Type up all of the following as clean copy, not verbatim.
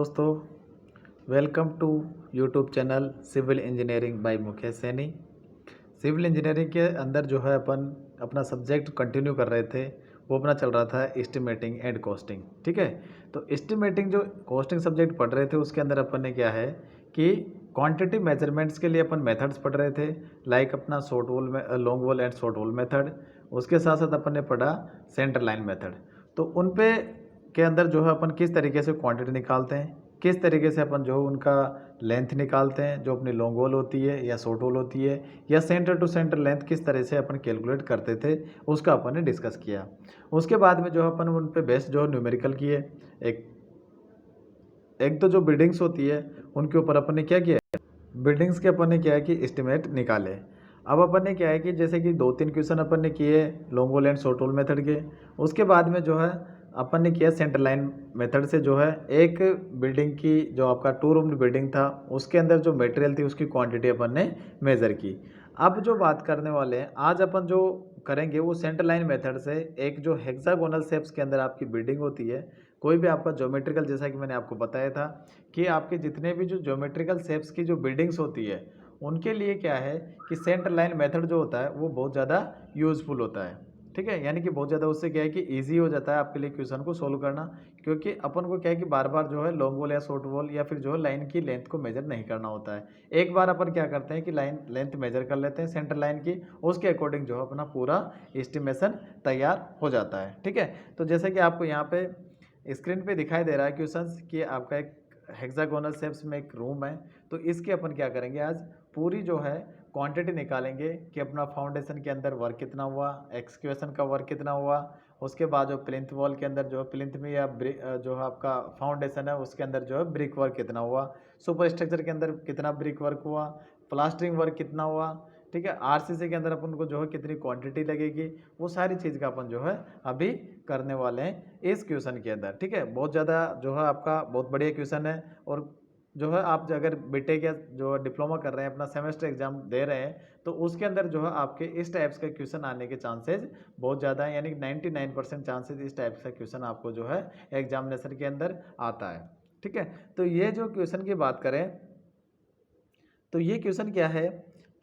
दोस्तों, welcome to YouTube channel civil engineering by Mukesh Saini. Civil engineering के अंदर जो है अपन अपना सब्जेक्ट कंटिन्यू कर रहे थे। वो अपना चल रहा था एस्टिमेटिंग एंड कॉस्टिंग। ठीक है, तो एस्टिमेटिंग जो कॉस्टिंग सब्जेक्ट पढ़ रहे थे उसके अंदर अपन ने क्या है कि क्वांटिटी मेजरमेंट्स के लिए अपन मेथड्स पढ़ रहे थे। लाइक अपना शॉर्ट वॉल में long wall and short wall method. उसके साथ साथ अपन ने पढ़ा सेंटर लाइन मेथड। तो उन पे के अंदर जो है अपन किस तरीके से क्वांटिटी निकालते हैं, किस तरीके से अपन जो उनका लेंथ निकालते हैं, जो अपनी लॉन्ग वॉल होती है या शॉर्ट वॉल होती है, या सेंटर टू सेंटर लेंथ किस तरह से अपन कैलकुलेट करते थे, उसका अपन ने डिस्कस किया। उसके बाद में जो अपन उन पे बेस्ड जो न्यूमेरिकल किए। एक एक तो जो बिल्डिंग्स होती है उनके ऊपर अपन ने क्या किया, बिल्डिंग्स के अपन ने क्या है कि एस्टिमेट निकाले। अब अपन ने क्या है कि जैसे कि 2-3 क्वेश्चन अपन ने किए long wall and short wall method के। उसके बाद में जो है अपन ने किया सेंटर लाइन मेथड से जो है एक बिल्डिंग की, जो आपका 2 रूम बिल्डिंग था उसके अंदर जो मटेरियल थी उसकी क्वांटिटी अपन ने मेज़र की। अब जो बात करने वाले हैं आज अपन जो करेंगे वो सेंटर लाइन मेथड से एक जो हेक्सागोनल शेप्स के अंदर आपकी बिल्डिंग होती है, कोई भी आपका ज्योमेट्रिकल, जैसा कि मैंने आपको बताया था कि आपके जितने भी जो ज्योमेट्रिकल शेप्स की जो बिल्डिंग्स होती है उनके लिए क्या है कि सेंटर लाइन मेथड जो होता है वो बहुत ज़्यादा यूज़फुल होता है। ठीक है, यानी कि बहुत ज़्यादा उससे क्या है कि ईजी हो जाता है आपके लिए क्वेश्चन को सोल्व करना, क्योंकि अपन को क्या है कि बार बार जो है लॉन्ग वॉल या शॉर्ट वॉल या फिर जो है लाइन की लेंथ को मेजर नहीं करना होता है। एक बार अपन क्या करते हैं कि लाइन लेंथ मेजर कर लेते हैं सेंटर लाइन की, उसके अकॉर्डिंग जो है अपना पूरा एस्टिमेशन तैयार हो जाता है। ठीक है, तो जैसे कि आपको यहाँ पे स्क्रीन पे दिखाई दे रहा है क्वेश्चन कि आपका एक हेक्सागोनल शेप्स में एक रूम है। तो इसके अपन क्या करेंगे, आज पूरी जो है क्वांटिटी निकालेंगे कि अपना फाउंडेशन के अंदर वर्क कितना हुआ, एक्सक्वेशन का वर्क कितना हुआ। उसके बाद जो प्लिंथ वॉल के अंदर जो प्लिंथ में या जो है आपका फाउंडेशन है उसके अंदर जो है ब्रिक वर्क कितना हुआ, सुपर स्ट्रक्चर के अंदर कितना ब्रिक वर्क हुआ, प्लास्टरिंग वर्क कितना हुआ। ठीक है, आरसीसी के अंदर अपन को जो है कितनी क्वांटिटी लगेगी, वो सारी चीज़ का अपन जो है अभी करने वाले हैं इस क्वेश्चन के अंदर। ठीक है, बहुत ज़्यादा जो है आपका बहुत बढ़िया क्वेश्चन है। और जो है आप अगर बीटेक या जो डिप्लोमा कर रहे हैं, अपना सेमेस्टर एग्जाम दे रहे हैं, तो उसके अंदर जो है आपके इस टाइप्स का क्वेश्चन आने के चांसेस बहुत ज़्यादा है, यानी कि 99% चांसेस इस टाइप्स का क्वेश्चन आपको जो है एग्जामिनेशन के अंदर आता है। ठीक है, तो ये जो क्वेश्चन की बात करें तो ये क्वेश्चन क्या है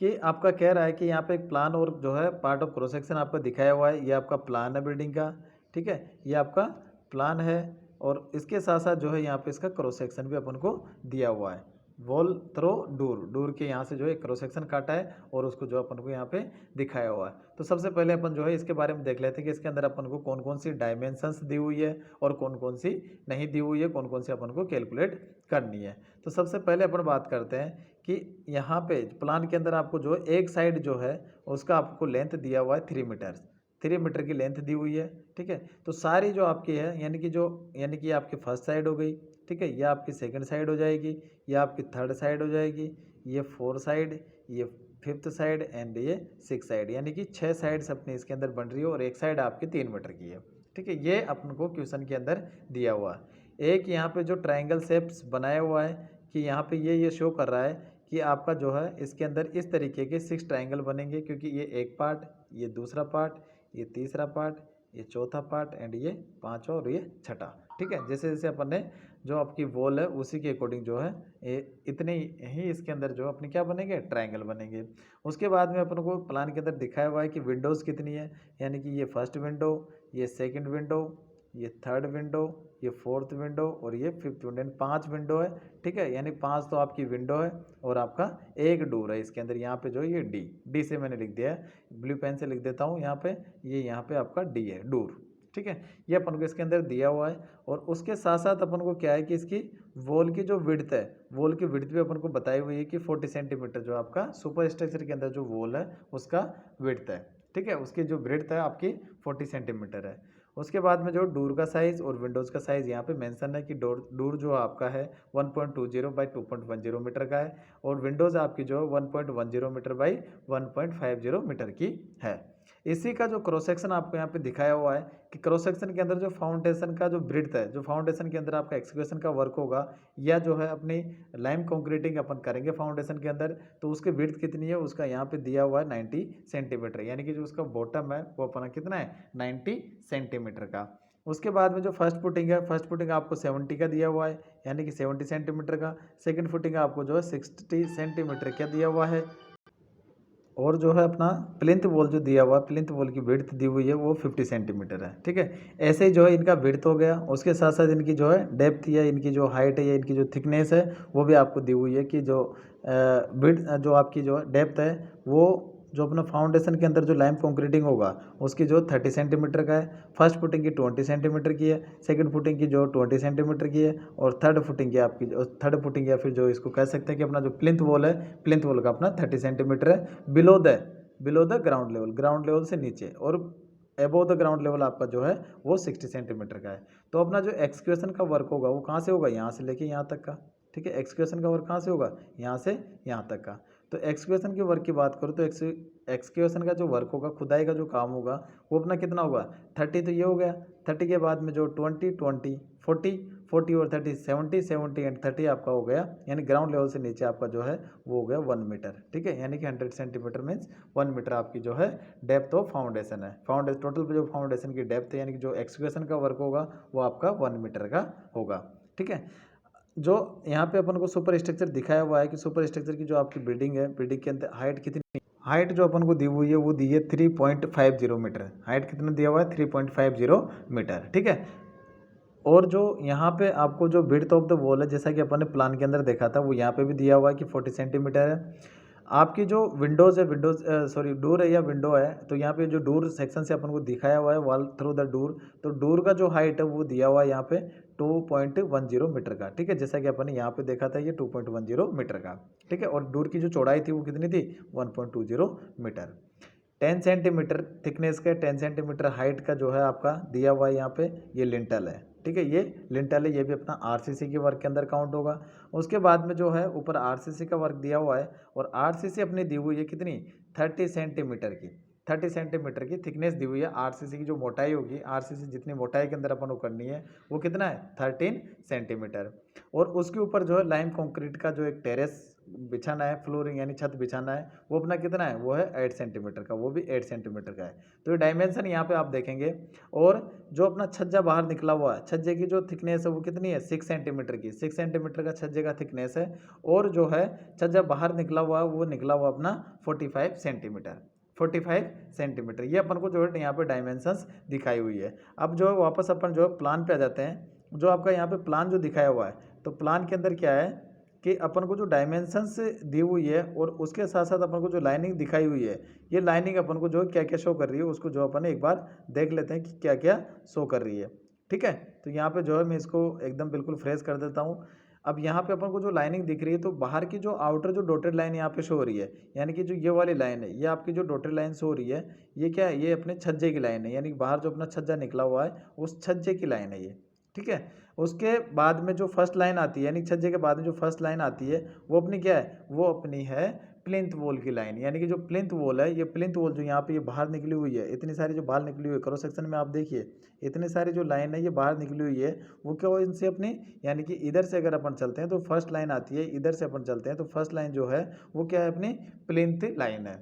कि आपका कह रहा है कि यहाँ पे एक प्लान और जो है पार्ट ऑफ क्रॉस सेक्शन आपका दिखाया हुआ है। ये आपका प्लान है बिल्डिंग का। ठीक है, ये आपका प्लान है और इसके साथ साथ जो है यहाँ पे इसका क्रॉस सेक्शन भी अपन को दिया हुआ है। वॉल थ्रो डूर डूर के यहाँ से जो है क्रॉस सेक्शन काटा है और उसको जो अपन को यहाँ पे दिखाया हुआ है। तो सबसे पहले अपन जो है इसके बारे में देख लेते हैं कि इसके अंदर अपन को कौन कौन सी डायमेंशंस दी हुई है और कौन कौन सी नहीं दी हुई है, कौन कौन सी अपन को कैलकुलेट करनी है। तो सबसे पहले अपन बात करते हैं कि यहाँ पे प्लान के अंदर आपको जो एक साइड जो है उसका आपको लेंथ दिया हुआ है 3 मीटर, 3 मीटर की लेंथ दी हुई है। ठीक है, तो सारी जो आपकी है यानी कि आपकी फर्स्ट साइड हो गई। ठीक है, ये आपकी सेकंड साइड हो जाएगी, ये आपकी थर्ड साइड हो जाएगी, ये 4 साइड, ये 5th साइड एंड ये 6 साइड, यानी कि 6 साइड्स अपनी इसके अंदर बन रही है और एक साइड आपकी 3 मीटर की है। ठीक है, ये अपन को क्वेश्चन के अंदर दिया हुआ है। एक यहाँ पे जो ट्राइंगल शेप्स बनाया हुआ है कि यहाँ पे ये शो कर रहा है कि आपका जो है इसके अंदर इस तरीके के 6 ट्राइंगल बनेंगे, क्योंकि ये एक पार्ट, ये दूसरा पार्ट, ये तीसरा पार्ट, ये चौथा पार्ट एंड ये पांचवा और ये छठा। ठीक है, जैसे जैसे अपन ने जो आपकी वॉल है उसी के अकॉर्डिंग जो है ये इतने ही इसके अंदर जो अपने क्या बनेंगे, ट्राइंगल बनेंगे। उसके बाद में अपन को प्लान के अंदर दिखाया हुआ है कि विंडोज़ कितनी है, यानी कि ये फर्स्ट विंडो, ये सेकेंड विंडो, ये थर्ड विंडो, ये फोर्थ विंडो और ये फिफ्थ विंडो, यानी 5 विंडो है। ठीक है, यानी 5 तो आपकी विंडो है और आपका एक डोर है इसके अंदर। यहाँ पे जो ये डी से मैंने लिख दिया है, ब्लू पेन से लिख देता हूँ यहाँ पे, ये यहाँ पे आपका डी है, डोर। ठीक है, ये अपन को इसके अंदर दिया हुआ है। और उसके साथ साथ अपन को क्या है कि इसकी वॉल की जो विड्थ है, वॉल की विड्थ भी अपन को बताई हुई है कि 40 सेंटीमीटर जो आपका सुपर स्ट्रक्चर के अंदर जो वॉल है उसका विड्थ है। ठीक है, उसकी जो ब्रेड्थ है आपकी 40 सेंटीमीटर है। उसके बाद में जो डोर का साइज़ और विंडोज़ का साइज़ यहाँ पे मेंशन है कि डोर जो आपका है 1.20 बाई 2.10 मीटर का है और विंडोज़ आपकी जो 1.10 मीटर बाई 1.50 मीटर की है। इसी का जो क्रॉस सेक्शन आपको यहाँ पे दिखाया हुआ है कि क्रॉस सेक्शन के अंदर जो फाउंडेशन का जो ब्रेड्थ है, जो फाउंडेशन के अंदर आपका एक्सक्वेशन का वर्क होगा या जो है अपनी लाइम कंक्रीटिंग अपन करेंगे फाउंडेशन के अंदर, तो उसकी विड्थ कितनी है उसका यहाँ पे दिया हुआ है 90 सेंटीमीटर, यानी कि जो उसका बॉटम है वो अपना कितना है 90 सेंटीमीटर का। उसके बाद में जो फर्स्ट फुटिंग है, फर्स्ट फुटिंग आपको 70 का दिया हुआ है, यानी कि 70 सेंटीमीटर का। सेकंड फुटिंग आपको जो है 60 सेंटीमीटर का दिया हुआ है। और जो है अपना प्लिंथ वॉल जो दिया हुआ है, प्लिंथ वॉल की विड्थ दी हुई है वो 50 सेंटीमीटर है, ठीक है। ऐसे ही जो है इनका विड्थ हो गया। उसके साथ साथ इनकी जो है डेप्थ या इनकी जो हाइट है या इनकी जो थिकनेस है वो भी आपको दी हुई है कि जो विड्थ जो आपकी जो डेप्थ है वो जो अपना फाउंडेशन के अंदर जो लाइम कंक्रीटिंग होगा उसकी जो 30 सेंटीमीटर का है। फर्स्ट फुटिंग की 20 सेंटीमीटर की है, सेकंड फुटिंग की जो 20 सेंटीमीटर की है, और थर्ड फुटिंग की आपकी थर्ड फुटिंग या फिर जो इसको कह सकते हैं कि अपना जो प्लिंथ वॉल है, प्लिंथ वॉल का अपना 30 सेंटीमीटर है बिलो द ग्राउंड लेवल से नीचे, और एबोव द ग्राउंड लेवल आपका जो है वो 60 सेंटीमीटर का है। तो अपना जो एक्सक्यूशन का वर्क होगा वो कहाँ से होगा, यहाँ से लेके यहाँ तक का, ठीक है। एक्सक्यूशन का वर्क कहाँ से होगा, यहाँ से यहाँ तक का। तो एक्सक्यूशन के वर्क की बात करूँ तो एक्सक्यूशन का जो वर्क होगा, खुदाई का जो काम होगा वो अपना कितना होगा, 30 तो ये हो गया। 30 के बाद में जो 20 20 40 40 और 30 70 70 एंड 30 आपका हो गया, यानी ग्राउंड लेवल से नीचे आपका जो है वो हो गया 1 मीटर, ठीक है। यानी कि 100 सेंटीमीटर मीन्स 1 मीटर आपकी जो है डेप्थ ऑफ फाउंडेशन है। टोटल जो फाउंडेशन की डेप्थ है, यानी कि जो एक्सक्यूशन का वर्क होगा वो आपका 1 मीटर का होगा, ठीक है। जो यहाँ पे अपन को सुपर स्ट्रक्चर दिखाया हुआ है कि सुपर स्ट्रक्चर की जो आपकी बिल्डिंग है, बिल्डिंग के अंदर हाइट कितनी, हाइट जो अपन को दी हुई है वो दी है 3.50 मीटर। हाइट कितना दिया हुआ है, 3.50 मीटर, ठीक है। और जो यहाँ पे आपको जो विड्थ ऑफ द वॉल है, जैसा कि अपन ने प्लान के अंदर देखा था, वो यहाँ पे भी दिया हुआ है कि 40 सेंटीमीटर है। आपकी जो विंडोज़ है, डोर है या विंडो है, तो यहाँ पे जो डोर सेक्शन से अपन को दिखाया हुआ है वॉल थ्रू द डोर, तो डोर का जो हाइट है वो दिया हुआ है यहाँ पे 2.10 मीटर का, ठीक है। जैसा कि अपन ने यहाँ पे देखा था ये 2.10 मीटर का, ठीक है। और डोर की जो चौड़ाई थी वो कितनी थी, 1.20 मीटर। 10 सेंटीमीटर थिकनेस का, 10 सेंटीमीटर हाइट का जो है आपका दिया हुआ है यहाँ पे, ये लिंटल है, ठीक है। ये लिंटल है, ये भी अपना आरसीसी के वर्क के अंदर काउंट होगा। उसके बाद में जो है ऊपर आरसीसी का वर्क दिया हुआ है, और आरसीसी अपनी दी हुई है कितनी, 30 सेंटीमीटर की, 30 सेंटीमीटर की थिकनेस दी हुई है। आरसीसी की जो मोटाई होगी, आरसीसी जितनी मोटाई के अंदर अपन को करनी है वो कितना है, 13 सेंटीमीटर। और उसके ऊपर जो है लाइम कंक्रीट का जो एक टेरेस बिछाना है, फ्लोरिंग यानी छत बिछाना है, वो अपना कितना है, वो है 8 सेंटीमीटर का, वो भी 8 सेंटीमीटर का है। तो ये डायमेंशन यहाँ पे आप देखेंगे। और जो अपना छज्जा बाहर निकला हुआ है, छज्जे की जो थिकनेस है वो कितनी है, 6 सेंटीमीटर की, 6 सेंटीमीटर का छज्जे का थिकनेस है। और जो है छज्जा बाहर निकला हुआ है वो निकला हुआ अपना 45 सेंटीमीटर, 45 सेंटीमीटर। ये अपन को जो है यहाँ पे डायमेंशंस दिखाई हुई है। अब जो है वापस अपन जो है प्लान पे आ जाते हैं। जो आपका यहाँ पे प्लान जो दिखाया हुआ है, तो प्लान के अंदर क्या है कि अपन को जो डायमेंशंस दी हुई है और उसके साथ साथ अपन को जो लाइनिंग दिखाई हुई है, ये लाइनिंग अपन को जो क्या क्या शो कर रही है उसको जो अपन एक बार देख लेते हैं कि क्या क्या शो कर रही है, ठीक है। तो यहाँ पे जो है मैं इसको एकदम बिल्कुल फ्रेश कर देता हूँ। अब यहाँ पे अपन को जो लाइनिंग दिख रही है, तो बाहर की जो आउटर जो डॉटेड लाइन यहाँ पे शो हो रही है, यानी कि जो ये वाली लाइन है, ये आपकी जो डॉटेड लाइन शो हो रही है, ये क्या है, ये अपने छज्जे की लाइन है, यानी बाहर जो अपना छज्जा निकला हुआ है उस छज्जे की लाइन है ये, ठीक है। उसके बाद में जो फर्स्ट लाइन आती है, यानी छज्जे के बाद में जो फर्स्ट लाइन आती है वो अपनी क्या है, वो अपनी है प्लिंथ वॉल की लाइन। यानी कि जो प्लिंथ वॉल है, ये प्लिंथ वॉल जो यहाँ पे ये बाहर निकली हुई है, इतनी सारी जो बाहर निकली हुई है क्रॉस सेक्शन में आप देखिए, इतनी सारी जो लाइन है ये बाहर निकली हुई है, वो क्या हो इनसे अपनी, यानी कि इधर से अगर अपन चलते हैं तो फर्स्ट लाइन आती है, इधर से अपन चलते हैं तो फर्स्ट लाइन जो है वो क्या है, अपनी प्लिंथ लाइन है।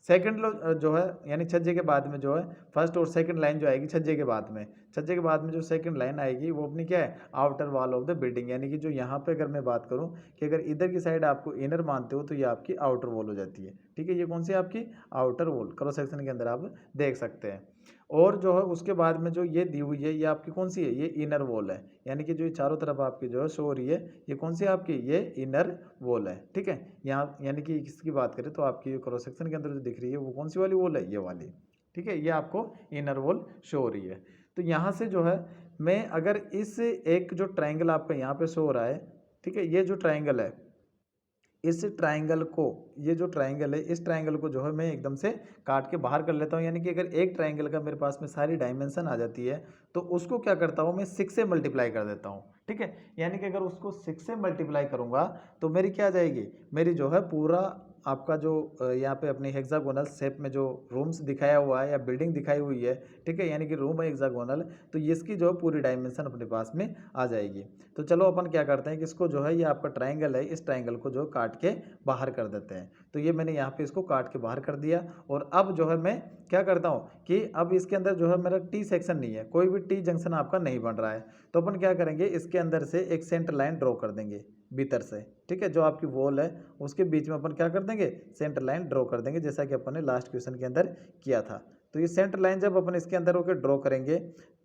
सेकंड जो है, यानी छज्जे के बाद में जो है फर्स्ट और सेकंड लाइन जो आएगी छज्जे के बाद में, छज्जे के बाद में जो सेकंड लाइन आएगी वो अपनी क्या है, outer wall of the building. यानी कि जो यहाँ पे अगर मैं बात करूँ कि अगर इधर की साइड आपको इनर मानते हो तो ये आपकी आउटर वॉल हो जाती है, ठीक है। ये कौन सी आपकी आउटर वॉल क्रॉस सेक्शन के अंदर आप देख सकते हैं। और जो है उसके बाद में जो ये दी हुई है ये आपकी कौन सी है, ये इनर वॉल है। यानी कि जो ये चारों तरफ आपकी जो है शो हो रही है, ये कौन सी आपकी, ये इनर वॉल है, ठीक है। यहाँ यानी कि इसकी बात करें तो आपकी क्रॉस सेक्शन के अंदर जो दिख रही है वो कौन सी वाली वॉल है, ये वाली, ठीक है। ये आपको इनर वॉल शो हो रही है। तो यहाँ से जो है मैं अगर इस एक जो ट्राइंगल आपका यहाँ पे शो हो रहा है, ठीक है, ये जो ट्राइंगल है, इस ट्राइंगल को, ये जो ट्राइंगल है इस ट्राइंगल को जो है मैं एकदम से काट के बाहर कर लेता हूँ। यानी कि अगर एक ट्राइंगल का मेरे पास में सारी डायमेंशन आ जाती है तो उसको क्या करता हूँ मैं 6 से मल्टीप्लाई कर देता हूँ, ठीक है। यानी कि अगर उसको 6 से मल्टीप्लाई करूँगा तो मेरी क्या आ जाएगी, मेरी जो है पूरा आपका जो यहाँ पे अपनी हेक्सागोनल शेप में जो रूम्स दिखाया हुआ है या बिल्डिंग दिखाई हुई है, ठीक है, यानी कि रूम है हेक्सागोनल, तो ये इसकी जो पूरी डायमेंशन अपने पास में आ जाएगी। तो चलो अपन क्या करते हैं कि इसको जो है ये आपका ट्राइंगल है, इस ट्राइंगल को जो काट के बाहर कर देते हैं। तो ये मैंने यहाँ पे इसको काट के बाहर कर दिया। और अब जो है मैं क्या करता हूँ कि अब इसके अंदर जो है मेरा टी सेक्शन नहीं है, कोई भी टी जंक्शन आपका नहीं बन रहा है। तो अपन क्या करेंगे, इसके अंदर से एक सेंटर लाइन ड्रॉ कर देंगे भीतर से, ठीक है, जो आपकी वॉल है उसके बीच में अपन क्या कर देंगे, सेंटर लाइन ड्रॉ कर देंगे, जैसा कि अपन ने लास्ट क्वेश्चन के अंदर किया था। तो ये सेंटर लाइन जब अपन इसके अंदर होकर ड्रॉ करेंगे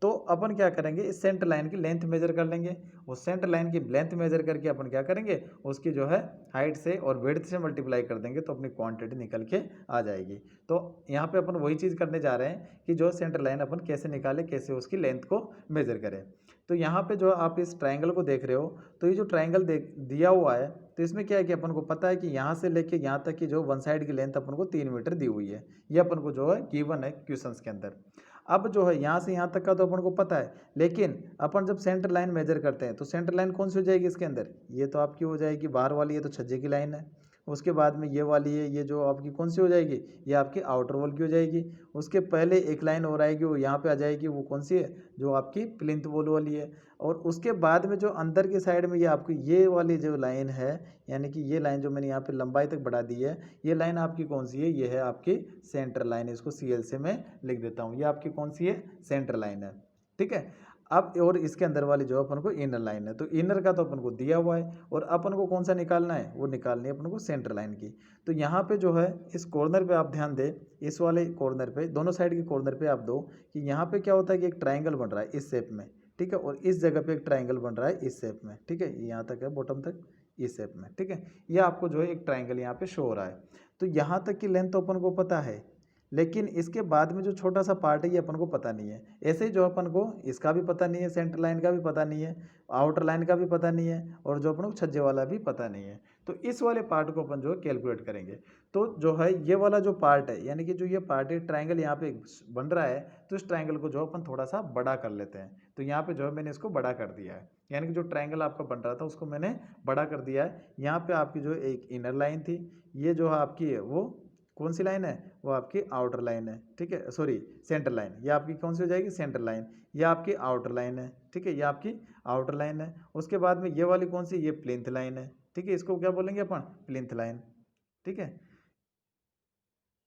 तो अपन क्या करेंगे, इस सेंटर लाइन की लेंथ मेजर कर लेंगे। उस सेंटर लाइन की लेंथ मेजर करके अपन क्या करेंगे, उसकी जो है हाइट से और विड्थ से मल्टीप्लाई कर देंगे, तो अपनी क्वांटिटी निकल के आ जाएगी। तो यहाँ पे अपन वही चीज़ करने जा रहे हैं कि जो सेंटर लाइन अपन कैसे निकालें, कैसे उसकी लेंथ को मेजर करें। तो यहाँ पे जो आप इस ट्राइंगल को देख रहे हो, तो ये जो ट्राइंगल दिया हुआ है, तो इसमें क्या है कि अपन को पता है कि यहाँ से लेके यहाँ तक की जो वन साइड की लेंथ अपन को 3 मीटर दी हुई है। ये अपन को जो है गिवन है क्वेश्चंस के अंदर। अब जो है यहाँ से यहाँ तक का तो अपन को पता है, लेकिन अपन जब सेंटर लाइन मेजर करते हैं तो सेंटर लाइन कौन सी हो जाएगी इसके अंदर, ये तो आपकी हो जाएगी बाहर वाली, ये तो छज्जे की लाइन है। उसके बाद में ये वाली है, ये जो आपकी कौन सी हो जाएगी, ये आपकी आउटर वॉल की हो जाएगी। उसके पहले एक लाइन और आएगी, वो यहाँ पे आ जाएगी, वो कौन सी है, जो आपकी प्लिंथ वॉल वाली है। और उसके बाद में जो अंदर की साइड में ये आपकी ये वाली जो लाइन है, यानी कि ये लाइन जो मैंने यहाँ पे लंबाई तक बढ़ा दी है, ये लाइन आपकी कौन सी है, ये है आपकी सेंटर लाइन। इसको CL से मैं लिख देता हूँ, ये आपकी कौन सी है, सेंटर लाइन है, ठीक है। अब और इसके अंदर वाली जो अपन को इनर लाइन है, तो इनर का तो अपन को दिया हुआ है, और अपन को कौन सा निकालना है, वो निकालनी है अपन को सेंटर लाइन की। तो यहाँ पे जो है इस कॉर्नर पे आप ध्यान दें, इस वाले कॉर्नर पे, दोनों साइड के कॉर्नर पे आप दो कि यहाँ पे क्या होता है कि एक ट्राइंगल बन रहा है इस शेप में, ठीक है, और इस जगह पे एक ट्राइंगल बन रहा है इस शेप में, ठीक है, यहाँ तक है बॉटम तक इस शेप में, ठीक है। ये आपको जो है एक ट्राइंगल यहाँ पे शो हो रहा है। तो यहाँ तक की लेंथ तो अपन को पता है, लेकिन इसके बाद में जो छोटा सा पार्ट है ये अपन को पता नहीं है। ऐसे ही जो अपन को इसका भी पता नहीं है, सेंटर लाइन का भी पता नहीं है, आउटर लाइन का भी पता नहीं है, और जो अपन को छज्जे वाला भी पता नहीं है। तो इस वाले पार्ट को अपन जो है कैलकुलेट करेंगे। तो जो है ये वाला जो पार्ट है, यानी कि जो ये पार्ट है ट्राइंगल यहाँ पे बन रहा है, तो इस ट्राइंगल को जो अपन थोड़ा सा बड़ा कर लेते हैं। तो यहाँ पे जो है मैंने इसको बड़ा कर दिया है, यानी कि जो ट्राइंगल आपका बन रहा था उसको मैंने बड़ा कर दिया है। यहाँ पे आपकी जो एक इनर लाइन थी, ये जो है आपकी है वो कौन सी लाइन है, वो आपकी आउटर लाइन है, ठीक है, सॉरी सेंटर लाइन। ये आपकी कौन सी हो जाएगी, सेंटर लाइन। ये आपकी आउटर लाइन है, ठीक है, ये आपकी आउटर लाइन है। उसके बाद में ये वाली कौन सी, ये प्लिंथ लाइन है, ठीक है, इसको क्या बोलेंगे अपन, प्लिंथ लाइन, ठीक है,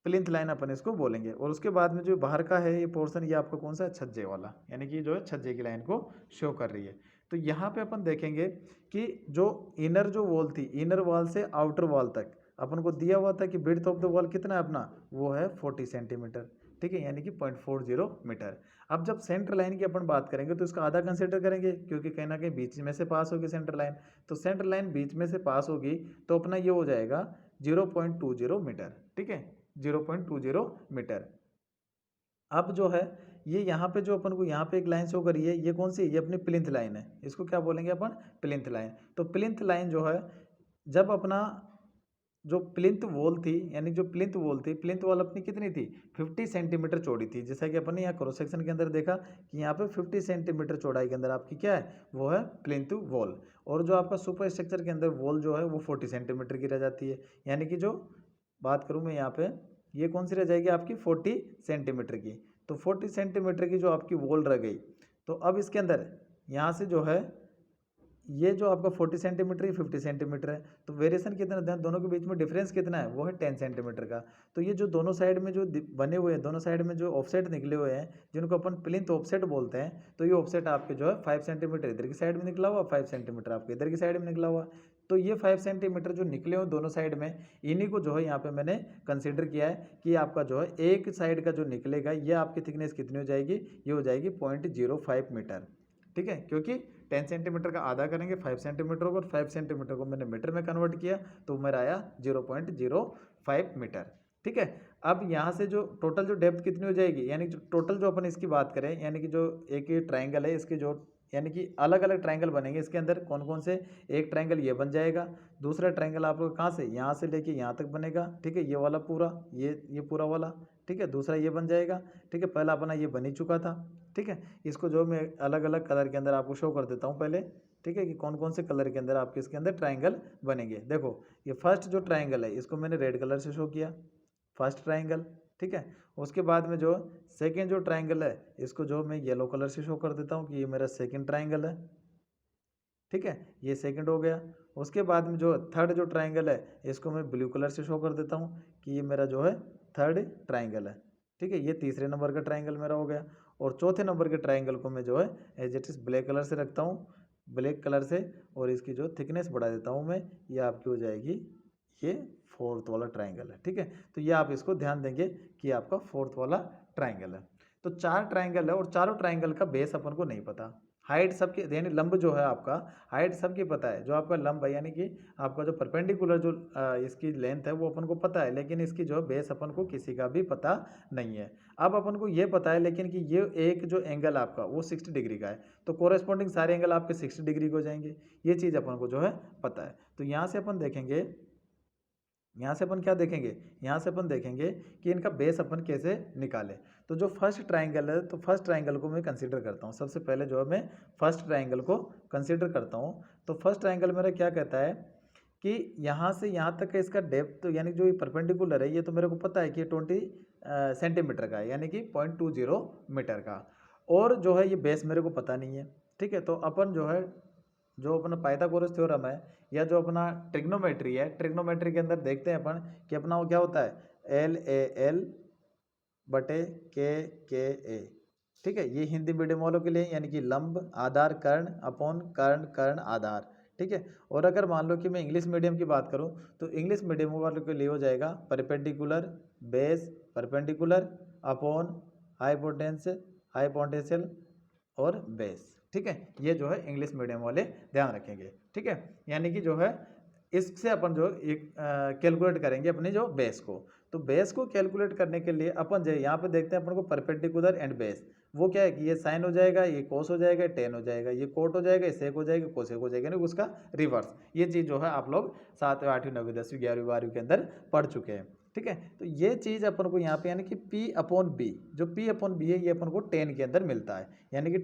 प्लिंथ लाइन अपन इसको बोलेंगे। और उसके बाद में जो बाहर का है ये पोर्शन, ये आपका कौन सा है, छज्जे वाला, यानी कि जो है छज्जे की लाइन को शो कर रही है। तो यहाँ पे अपन देखेंगे कि जो इनर जो वॉल थी, इनर वॉल से आउटर वॉल तक अपन को दिया हुआ था कि विड्थ ऑफ द वॉल कितना है अपना, वो है 40 सेंटीमीटर, ठीक है, यानी कि 0.40 मीटर। अब जब सेंटर लाइन की अपन बात करेंगे तो इसका आधा कंसिडर करेंगे, क्योंकि कहीं ना कहीं बीच में से पास होगी सेंटर लाइन। तो सेंटर लाइन बीच में से पास होगी, तो अपना ये हो जाएगा 0.20 मीटर, ठीक है, 0.20 मीटर। अब जो है ये यहाँ पे जो अपन को यहाँ पे एक लाइन शो करी है, ये कौन सी है, ये अपनी प्लिंथ लाइन है, इसको क्या बोलेंगे अपन, प्लिंथ लाइन। तो प्लिंथ लाइन जो है, जब अपना जो प्लिंथ वॉल थी, यानी जो प्लिंथ वॉल थी, प्लिंथ वॉल अपनी कितनी थी, 50 सेंटीमीटर चौड़ी थी। जैसा कि अपन ने यहाँ क्रॉस सेक्शन के अंदर देखा कि यहाँ पे 50 सेंटीमीटर चौड़ाई के अंदर आपकी क्या है, वो है प्लिंथ वॉल। और जो आपका सुपर स्ट्रक्चर के अंदर वॉल जो है वो 40 सेंटीमीटर की रह जाती है, यानी कि जो बात करूँ मैं यहाँ पे, ये कौन सी रह जाएगी आपकी 40 सेंटीमीटर की। तो 40 सेंटीमीटर की जो आपकी वॉल रह गई, तो अब इसके अंदर यहाँ से जो है ये जो आपका 40 सेंटीमीटर ही 50 सेंटीमीटर है, तो वेरिएशन कितना है, दोनों के बीच में डिफरेंस कितना है, वो है 10 सेंटीमीटर का। तो ये जो दोनों साइड में जो बने हुए हैं, दोनों साइड में जो ऑफसेट निकले हुए हैं, जिनको अपन प्लिंथ ऑफसेट बोलते हैं, तो ये ऑफसेट आपके जो है 5 सेंटीमीटर इधर की साइड में निकला हुआ, 5 सेंटीमीटर आपके इधर की साइड में निकला हुआ। तो ये 5 सेंटीमीटर जो निकले हुए दोनों साइड में, इन्हीं को जो है यहाँ पे मैंने कंसिडर किया है कि आपका जो है एक साइड का जो निकलेगा, ये आपकी थिकनेस कितनी हो जाएगी, ये हो जाएगी 0.05 मीटर, ठीक है, क्योंकि 10 सेंटीमीटर का आधा करेंगे 5 सेंटीमीटर को, और 5 सेंटीमीटर को मैंने मीटर में कन्वर्ट किया, तो मेरा आया 0.05 मीटर, ठीक है। अब यहाँ से जो टोटल जो डेप्थ कितनी हो जाएगी, यानी जो टोटल जो अपन इसकी बात करें, यानी कि जो एक ये ट्राइंगल है इसके जो, यानी कि अलग अलग ट्राइंगल बनेंगे इसके अंदर, कौन कौन से, एक ट्राइंगल ये बन जाएगा, दूसरा ट्राइंगल आपको कहाँ से, यहाँ से लेके यहाँ तक बनेगा, ठीक है, ये वाला पूरा, ये पूरा वाला, ठीक है, दूसरा ये बन जाएगा, ठीक है, पहला अपना ये बन ही चुका था, ठीक है। इसको जो मैं अलग अलग कलर के अंदर आपको शो कर देता हूँ पहले, ठीक है, कि कौन कौन से कलर के अंदर आपके इसके अंदर ट्राइंगल बनेंगे। देखो ये फर्स्ट जो ट्राइंगल है इसको मैंने रेड कलर से शो किया, फर्स्ट ट्राइंगल, ठीक है। उसके बाद में जो सेकेंड जो ट्राइंगल है इसको जो मैं येलो कलर से शो कर देता हूँ कि ये मेरा सेकेंड ट्राइंगल है, ठीक है, ये सेकंड हो गया। उसके बाद में जो थर्ड जो ट्राइंगल है इसको मैं ब्लू कलर से शो कर देता हूँ कि ये मेरा जो है थर्ड ट्राइंगल है, ठीक है, ये तीसरे नंबर का ट्राइंगल मेरा हो गया। और चौथे नंबर के ट्राइंगल को मैं जो है as it is black colour से रखता हूँ, ब्लैक कलर से, और इसकी जो थिकनेस बढ़ा देता हूँ मैं, ये आपकी हो जाएगी ये फोर्थ वाला ट्राइंगल है, ठीक है। तो ये आप इसको ध्यान देंगे कि आपका फोर्थ वाला ट्राइंगल है। तो 4 ट्राइंगल है और चारों ट्राइंगल का बेस अपन को नहीं पता। हाइट सबकी यानी लंब जो है आपका, हाइट सबकी पता है, जो आपका लंब है यानी कि आपका जो परपेंडिकुलर जो इसकी लेंथ है वो अपन को पता है, लेकिन इसकी जो बेस अपन को किसी का भी पता नहीं है। अब अपन को ये पता है लेकिन कि ये एक जो एंगल आपका वो 60 डिग्री का है, तो कोरेस्पॉन्डिंग सारे एंगल आपके 60 डिग्री के हो जाएंगे, ये चीज़ अपन को जो है पता है। तो यहाँ से अपन देखेंगे, यहाँ से अपन क्या देखेंगे, यहाँ से अपन देखेंगे कि इनका बेस अपन कैसे निकालें। तो जो फर्स्ट ट्राइंगल है तो फर्स्ट ट्राइंगल को मैं कंसीडर करता हूँ, सबसे पहले जो है मैं फर्स्ट ट्राइंगल को कंसीडर करता हूँ। तो फर्स्ट ट्राइंगल मेरा क्या कहता है कि यहाँ से यहाँ तक का इसका डेप्थ यानी जो ये परपेंडिकुलर है ये तो मेरे को पता है कि 20 सेंटीमीटर का है, यानी कि 0.20 मीटर का, और जो है ये बेस मेरे को पता नहीं है, ठीक है। तो अपन जो है जो अपना पाइथागोरस थ्योरम है या जो अपना ट्रिग्नोमेट्री है, ट्रिग्नोमेट्री के अंदर देखते हैं अपन कि अपना वो क्या होता है LAL बटे के ए, ठीक है। ये हिंदी मीडियम वालों के लिए यानी कि लंब आधार कर्ण अपॉन कर्ण कर्ण आधार, ठीक है। और अगर मान लो कि मैं इंग्लिश मीडियम की बात करूं तो इंग्लिश मीडियम वालों के लिए हो जाएगा perpendicular base perpendicular upon hypotenuse hypotenuse और बेस, ठीक है। ये जो है इंग्लिश मीडियम वाले ध्यान रखेंगे, ठीक है। यानी कि जो है इससे अपन जो एक कैलकुलेट करेंगे अपने जो बेस को। तो बेस को कैलकुलेट करने के लिए अपन जो यहाँ पे देखते हैं अपन को परपेंडिकुलर एंड बेस, वो क्या है कि ये साइन हो जाएगा, ये कोस हो जाएगा, टेन हो जाएगा, ये कोट हो जाएगा, सेक हो जाएगा, कोसेक हो जाएगा, यानी उसका रिवर्स। ये चीज़ जो है आप लोग 7वीं 8वीं 9वीं 10वीं 11वीं 12वीं के अंदर पढ़ चुके हैं, ठीक है। तो ये चीज़ अपन को यहाँ पे यानी कि P अपॉन बी, जो P अपॉन बी है ये अपन को टेन के अंदर मिलता है, यानी कि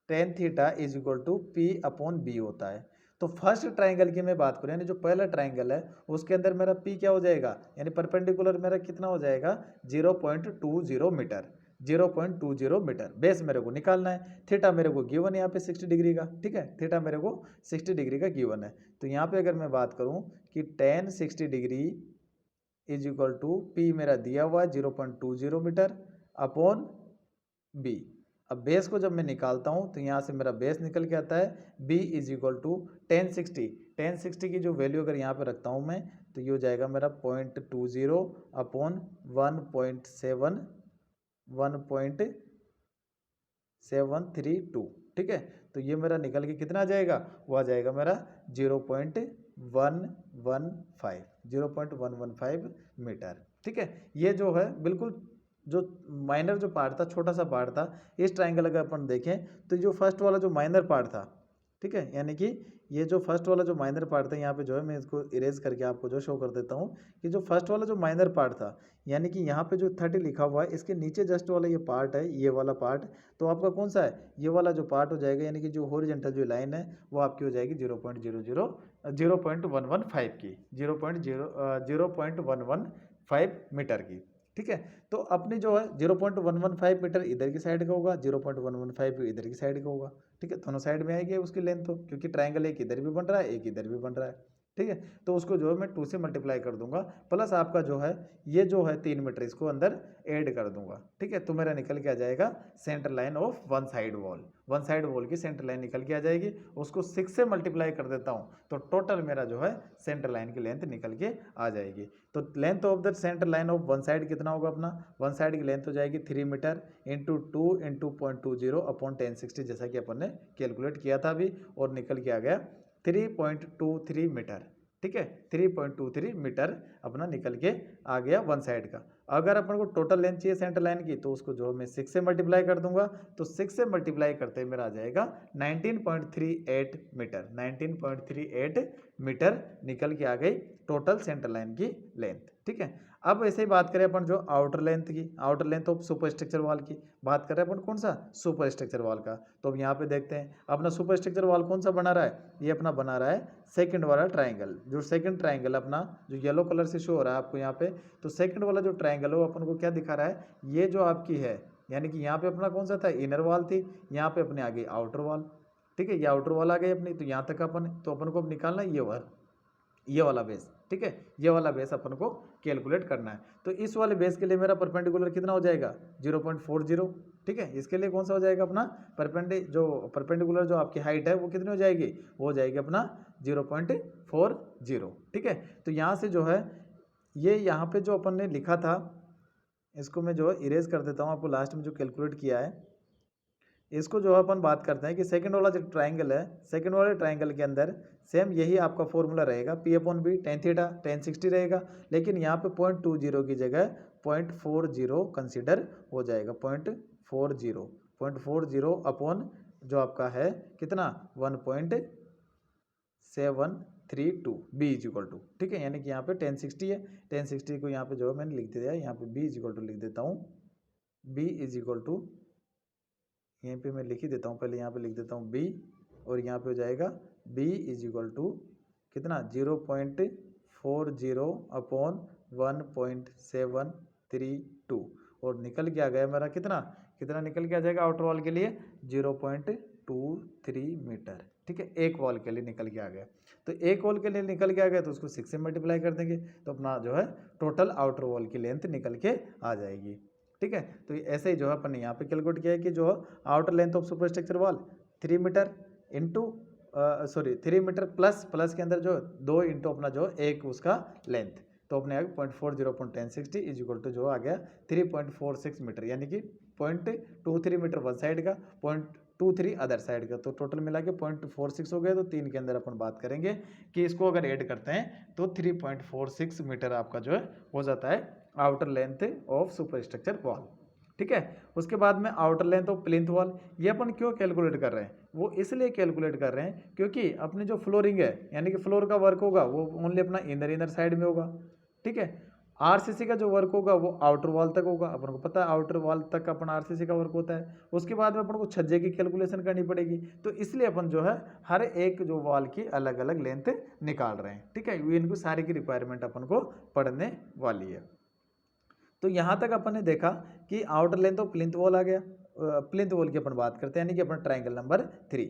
tan theta is equal to P upon B होता है। तो फर्स्ट ट्राइंगल की मैं बात करूँ यानी जो पहला ट्राइंगल है उसके अंदर मेरा P क्या हो जाएगा, यानी परपेंडिकुलर मेरा कितना हो जाएगा 0.20 मीटर, 0.20 मीटर बेस मेरे को निकालना है। थीटा मेरे को गिवन है यहाँ पे 60 डिग्री का, ठीक है, थीटा मेरे को 60 डिग्री का गिवन है। तो यहाँ पे अगर मैं बात करूँ कि tan 60 degree is equal to P मेरा दिया हुआ है 0.20 मीटर अपॉन बी। अब बेस को जब मैं निकालता हूँ तो यहाँ से मेरा बेस निकल के आता है b इज इक्वल टू 1060 की जो वैल्यू अगर यहाँ पे रखता हूँ मैं तो ये हो जाएगा मेरा 0.20 अपॉन 1.732, ठीक है। तो ये मेरा निकल के कितना आ जाएगा, वो आ जाएगा मेरा 0.115 मीटर, ठीक है। ये जो है बिल्कुल जो माइनर जो पार्ट था, छोटा सा पार्ट था इस ट्राइंगल अगर अपन देखें तो जो फर्स्ट वाला जो माइनर पार्ट था, ठीक है, यानी कि ये जो फर्स्ट वाला जो माइनर पार्ट था यहाँ पे जो है मैं इसको इरेज करके आपको जो शो कर देता हूँ कि जो फर्स्ट वाला जो माइनर पार्ट था यानी कि यहाँ पे जो 30 लिखा हुआ है इसके नीचे जस्ट वाला ये पार्ट है, ये वाला पार्ट, तो आपका कौन सा है, ये वाला जो पार्ट हो जाएगा, यानी कि जो हॉरिजॉन्टल जो लाइन है वो आपकी हो जाएगी 0.115 की 0.115 मीटर की, ठीक है। तो अपनी जो है 0.115 मीटर इधर की साइड का होगा, 0.115 इधर की साइड का होगा, ठीक है। दोनों साइड में आएगी उसकी लेंथ, तो क्योंकि ट्राइंगल एक इधर भी बन रहा है एक इधर भी बन रहा है, ठीक है। तो उसको जो है मैं 2 से मल्टीप्लाई कर दूंगा, प्लस आपका जो है ये जो है 3 मीटर इसको अंदर ऐड कर दूंगा, ठीक है। तो मेरा निकल के आ जाएगा centre line of one side wall की सेंटर लाइन निकल के आ जाएगी। उसको 6 से मल्टीप्लाई कर देता हूँ तो टोटल मेरा जो है सेंटर लाइन की लेंथ निकल के आ जाएगी। तो length of the centre line of one side कितना होगा, अपना वन साइड की लेंथ हो जाएगी 3 मीटर इंटू 2 इंटू 0.20 अपॉन 1060, जैसा कि अपन ने कैलकुलेट किया था अभी, और निकल के आ गया 3.23 मीटर, ठीक है। 3.23 मीटर अपना निकल के आ गया वन साइड का। अगर अपन को टोटल लेंथ चाहिए सेंटर लाइन की तो उसको जो मैं 6 से मल्टीप्लाई कर दूंगा, तो 6 से मल्टीप्लाई करते ही मेरा आ जाएगा 19.38 मीटर निकल के आ गई टोटल सेंटर लाइन की लेंथ, ठीक है। अब ऐसे ही बात करें अपन जो आउटर लेंथ की, outer length of super structure wall की बात कर रहे हैं अपन, कौन सा, सुपर स्ट्रक्चर वॉल का। तो अब यहाँ पे देखते हैं अपना सुपर स्ट्रक्चर वॉल कौन सा बना रहा है, ये अपना बना रहा है सेकंड वाला ट्राइंगल। जो सेकंड ट्राइंगल अपना जो येलो कलर से शो हो रहा है आपको यहाँ पे, तो सेकंड वाला जो ट्राइंगल है वो अपन को क्या दिखा रहा है, ये जो आपकी है, यानी कि यहाँ पे अपना कौन सा था, इनर वॉल थी, यहाँ पे अपने आ गई आउटर वॉल। ठीक है, ये आउटर वॉल आ गई अपनी, तो यहाँ तक अपन, तो अपन को अब निकालना है ये वाला बेस। ठीक है, ये वाला बेस अपन को कैलकुलेट करना है। तो इस वाले बेस के लिए मेरा परपेंडिकुलर कितना हो जाएगा, 0.40। ठीक है, इसके लिए कौन सा हो जाएगा अपना परपेंडिकुलर जो आपकी हाइट है वो कितनी हो जाएगी, वो हो जाएगी अपना 0.40। ठीक है, तो यहाँ से जो है ये यहाँ पे जो अपन ने लिखा था, इसको मैं जो है इरेज कर देता हूँ, आपको लास्ट में जो कैलकुलेट किया है इसको जो अपन बात करते हैं कि सेकंड वाला जो ट्राइंगल है, सेकंड वाले ट्राइंगल के अंदर सेम यही आपका फॉर्मूला रहेगा, P/B tan थीटा tan 60 रहेगा, लेकिन यहाँ पे 0.20 की जगह 0.40 कंसिडर हो जाएगा। 0.40 अपॉन जो आपका है कितना 1.732 B = ठीक है, यानी कि यहाँ पे tan 60 है, tan 60 को यहाँ पे जो मैंने लिख दिया, यहाँ पे B = लिख देता हूँ, B = यहीं पे मैं लिख ही देता हूँ, पहले यहाँ पे लिख देता हूँ B, और यहाँ पे हो जाएगा B = कितना 0.40 अपॉन 1.732, और निकल के आ गया मेरा कितना निकल के आ जाएगा आउटर वॉल के लिए 0.23 मीटर। ठीक है, एक वॉल के लिए निकल के आ गया, तो एक वॉल के लिए निकल के आ गया तो उसको 6 से मल्टीप्लाई कर देंगे, तो अपना जो है टोटल आउटर वॉल की लेंथ निकल के आ जाएगी। ठीक है, तो ऐसे ही जो है अपन ने यहाँ पे कैलकुलेट किया है कि जो outer length of super structure wall 3 metre into 3 metre plus के अंदर जो 2 इंटू अपना जो एक उसका लेंथ, तो अपने आ गया 0.40/1060 = जो आ गया 3.46 मीटर, यानी कि 0.23 मीटर वन साइड का, 0.23 अदर साइड का, तो टोटल मिला के 0.46 हो गया। तो 3 के अंदर अपन बात करेंगे कि इसको अगर ऐड करते हैं तो 3.46 मीटर आपका जो है हो जाता है outer length of super structure wall. ठीक है, उसके बाद में outer length of plinth wall, ये अपन क्यों कैलकुलेट कर रहे हैं, वो इसलिए कैलकुलेट कर रहे हैं क्योंकि अपनी जो फ्लोरिंग है, यानी कि फ्लोर का वर्क होगा वो ओनली अपना इनर साइड में होगा। ठीक है, आरसीसी का जो वर्क होगा वो आउटर वॉल तक होगा, अपन को पता है आउटर वॉल तक अपन आरसीसी का वर्क होता है। उसके बाद में अपन को छज्जे की कैलकुलेशन करनी पड़ेगी, तो इसलिए अपन जो है हर एक जो वॉल की अलग अलग लेंथ निकाल रहे हैं। ठीक है, इनको सारी की रिक्वायरमेंट अपन को पढ़ने वाली है। तो यहाँ तक अपन ने देखा कि outer length of plinth wall आ गया। प्लिंथ वॉल की अपन बात करते हैं, यानी कि अपना ट्राइंगल नंबर 3।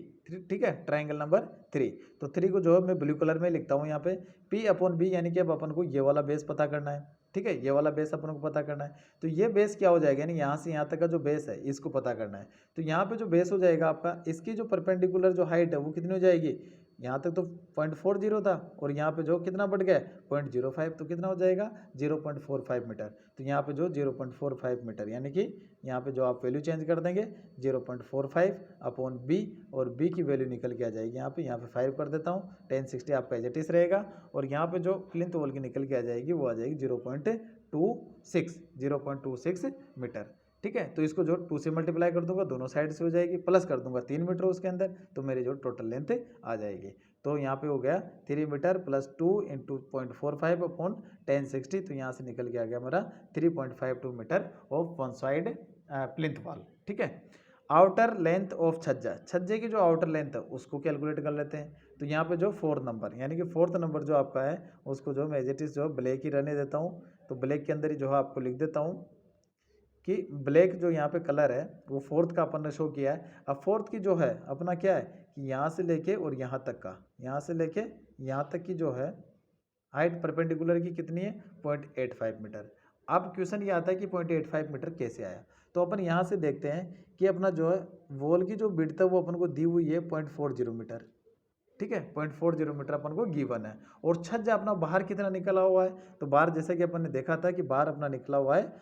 ठीक है, ट्राइंगल नंबर 3, तो 3 को जो है मैं ब्लू कलर में लिखता हूँ यहाँ पे P/B, यानी कि अब अपन को ये वाला बेस पता करना है। ठीक है, ये वाला बेस अपन को पता करना है, तो ये बेस क्या हो जाएगा, यानी यहाँ से यहाँ तक का जो बेस है इसको पता करना है। तो यहाँ पे जो बेस हो जाएगा आपका, इसकी जो परपेंडिकुलर जो हाइट है वो कितनी हो जाएगी, यहाँ तक तो 0.40 था, और यहाँ पे जो कितना बढ़ गया 0.05, तो कितना हो जाएगा 0.45 मीटर। तो यहाँ पे जो 0.45 मीटर, यानी कि यहाँ पे जो आप वैल्यू चेंज कर देंगे 0.45/B, और B की वैल्यू निकल के आ जाएगी यहाँ पे 5 कर देता हूँ, tan 60 आपका एज इट इज रहेगा, और यहाँ पे जो प्लिंथ वॉल की निकल के आ जाएगी वो आ जाएगी 0.26 मीटर। ठीक है, तो इसको जो 2 से मल्टीप्लाई कर दूंगा, दोनों साइड से हो जाएगी, प्लस कर दूंगा 3 मीटर उसके अंदर, तो मेरी जो टोटल लेंथ आ जाएगी। तो यहाँ पे हो गया 3 मीटर प्लस 2 इंटू 0.45/tan 60, तो यहाँ से निकल के आ गया मेरा 3.52 metre of one side plinth wall. ठीक है, आउटर लेंथ ऑफ छज्जे की जो आउटर लेंथ है उसको कैलकुलेट कर लेते हैं। तो यहाँ पे जो 4th नंबर, यानी कि 4th नंबर जो आपका है उसको जो मैं एज इट इज जो ब्लैक ही रहने देता हूँ, तो ब्लैक के अंदर ही जो है आपको लिख देता हूँ कि ब्लैक जो यहाँ पे कलर है वो 4th का अपन ने शो किया है। अब 4th की जो है अपना क्या है कि यहाँ से लेके और यहाँ तक का, यहाँ से लेके यहाँ तक की जो है हाइट परपेंडिकुलर की कितनी है 0.85 मीटर। अब क्वेश्चन ये आता है कि 0.85 मीटर कैसे आया, तो अपन यहाँ से देखते हैं कि अपना जो है वॉल की जो विड्थ है वो अपन को दी हुई है 0.40 मीटर। ठीक है, 0.40 मीटर अपन को गिवन है, और छज्जा अपना बाहर कितना निकला हुआ है, तो बाहर जैसे कि अपन ने देखा था कि बाहर अपना निकला हुआ है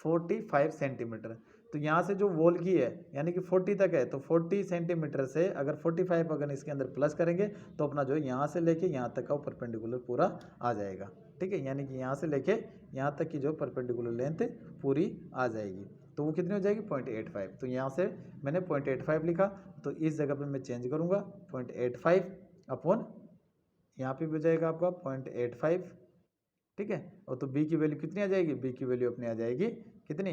45 सेंटीमीटर। तो यहाँ से जो वॉल की है यानी कि 40 तक है, तो 40 सेंटीमीटर से अगर 45 अगर इसके अंदर प्लस करेंगे तो अपना जो है यहाँ से लेके यहाँ तक का वो परपेंडिकुलर पूरा आ जाएगा। ठीक है, यानी कि यहाँ से लेके यहाँ तक की जो परपेंडिकुलर लेंथ पूरी आ जाएगी, तो वो कितनी हो जाएगी 0.85। तो यहाँ से मैंने 0.85 लिखा, तो इस जगह पे मैं चेंज करूँगा 0.85 अपॉन यहाँ पे भी हो जाएगा आपका 0.85। ठीक है। और तो बी की वैल्यू कितनी आ जाएगी, बी की वैल्यू अपनी आ जाएगी कितनी,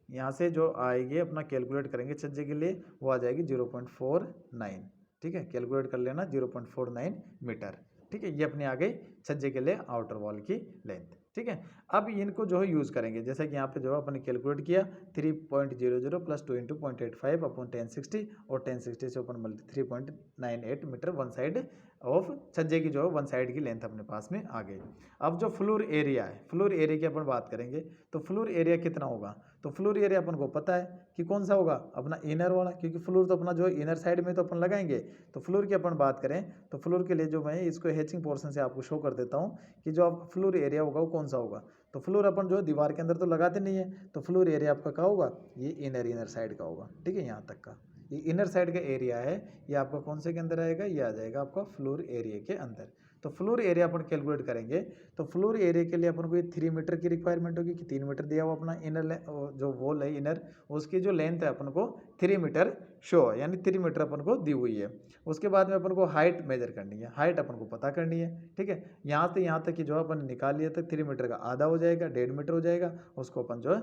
यहाँ से जो आएगी अपना कैलकुलेट करेंगे छज्जे के लिए, वो आ जाएगी 0.49, ठीक है। कैलकुलेट कर लेना 0.49 मीटर, ठीक है। ये अपनी आ गई छज्जे के लिए आउटर वॉल की लेंथ, ठीक है। अब इनको जो है यूज़ करेंगे, जैसे कि यहाँ पे जो है अपने कैलकुलेट किया 3.00 प्लस 2 इंटू 0.85 अपॉन 1060, और 1060 से अपन 3.98 मीटर वन साइड ऑफ छज्जे की जो है वन साइड की लेंथ अपने पास में आ गई। अब जो फ्लोर एरिया है, फ्लोर एरिया की अपन बात करेंगे, तो फ्लोर एरिया कितना होगा, तो फ्लोर एरिया अपन को पता है कि कौन सा होगा, अपना इनर वाला, क्योंकि फ्लोर तो अपना जो है इनर साइड में तो अपन लगाएंगे। तो फ्लोर की अपन बात करें तो फ्लोर के लिए जो मैं इसको हैचिंग पोर्शन से आपको शो कर देता हूँ कि जो आपका फ्लोर एरिया होगा वो कौन सा होगा। तो फ्लोर अपन जो है दीवार के अंदर तो लगाते नहीं है, तो फ्लोर एरिया आपका क्या होगा, ये इनर साइड का होगा, ठीक है। यहाँ तक का ये इनर साइड का एरिया है, ये आपका कौन से के अंदर आएगा, ये आ जाएगा आपका फ्लोर एरिया के अंदर। तो फ्लोर एरिया अपन कैलकुलेट करेंगे, तो फ्लोर एरिया के लिए अपन को ये 3 मीटर की रिक्वायरमेंट होगी कि 3 मीटर दिया हुआ अपना इनर जो वॉल है इनर, उसकी जो लेंथ है अपन को 3 मीटर शो है, यानी 3 मीटर अपन को दी हुई है। उसके बाद में अपन को हाइट मेजर करनी है, हाइट अपन को पता करनी है, ठीक है। यहाँ से यहाँ तक की जो अपन निकाल लिया था 3 मीटर का आधा हो जाएगा, 1.5 मीटर हो जाएगा, उसको अपन जो है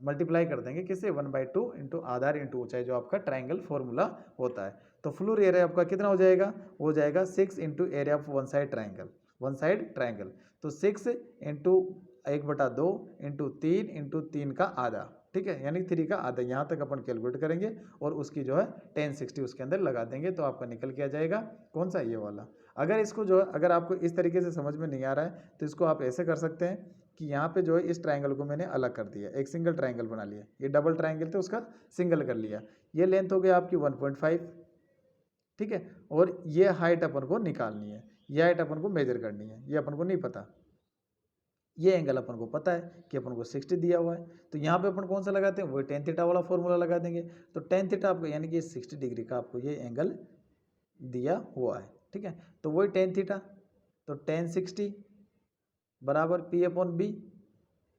मल्टीप्लाई कर देंगे किससे, 1/2 इंटू आधार इंटू ऊंचाई, जो आपका ट्राइंगल फॉर्मूला होता है। तो फ्लोर एरिया आपका कितना हो जाएगा, हो जाएगा 6 into area of one side triangle, तो 6 इंटू 1/2 इंटू 3 का आधा, ठीक है, यानी 3 का आधा। यहाँ तक अपन कैलकुलेट करेंगे और उसकी जो है 1060 उसके अंदर लगा देंगे, तो आपका निकल के आ जाएगा कौन सा, ये वाला। अगर इसको जो है, अगर आपको इस तरीके से समझ में नहीं आ रहा है तो इसको आप ऐसे कर सकते हैं कि यहाँ पे जो है इस ट्रायंगल को मैंने अलग कर दिया, एक सिंगल ट्रायंगल बना लिया, ये डबल ट्रायंगल थे उसका सिंगल कर लिया, ये लेंथ हो गया आपकी 1.5, ठीक है। और ये हाइट अपन को निकालनी है, ये हाइट अपन को मेजर करनी है, ये अपन को नहीं पता। ये एंगल अपन को पता है कि अपन को 60 दिया हुआ है, तो यहाँ पे अपन कौन सा लगाते हैं, वही tan थीटा वाला फॉर्मूला लगा देंगे। तो tan थीटा आपको यानी कि 60 डिग्री का आपको ये एंगल दिया हुआ है, ठीक है। तो वही tan थीटा, तो tan 60 बराबर P/B।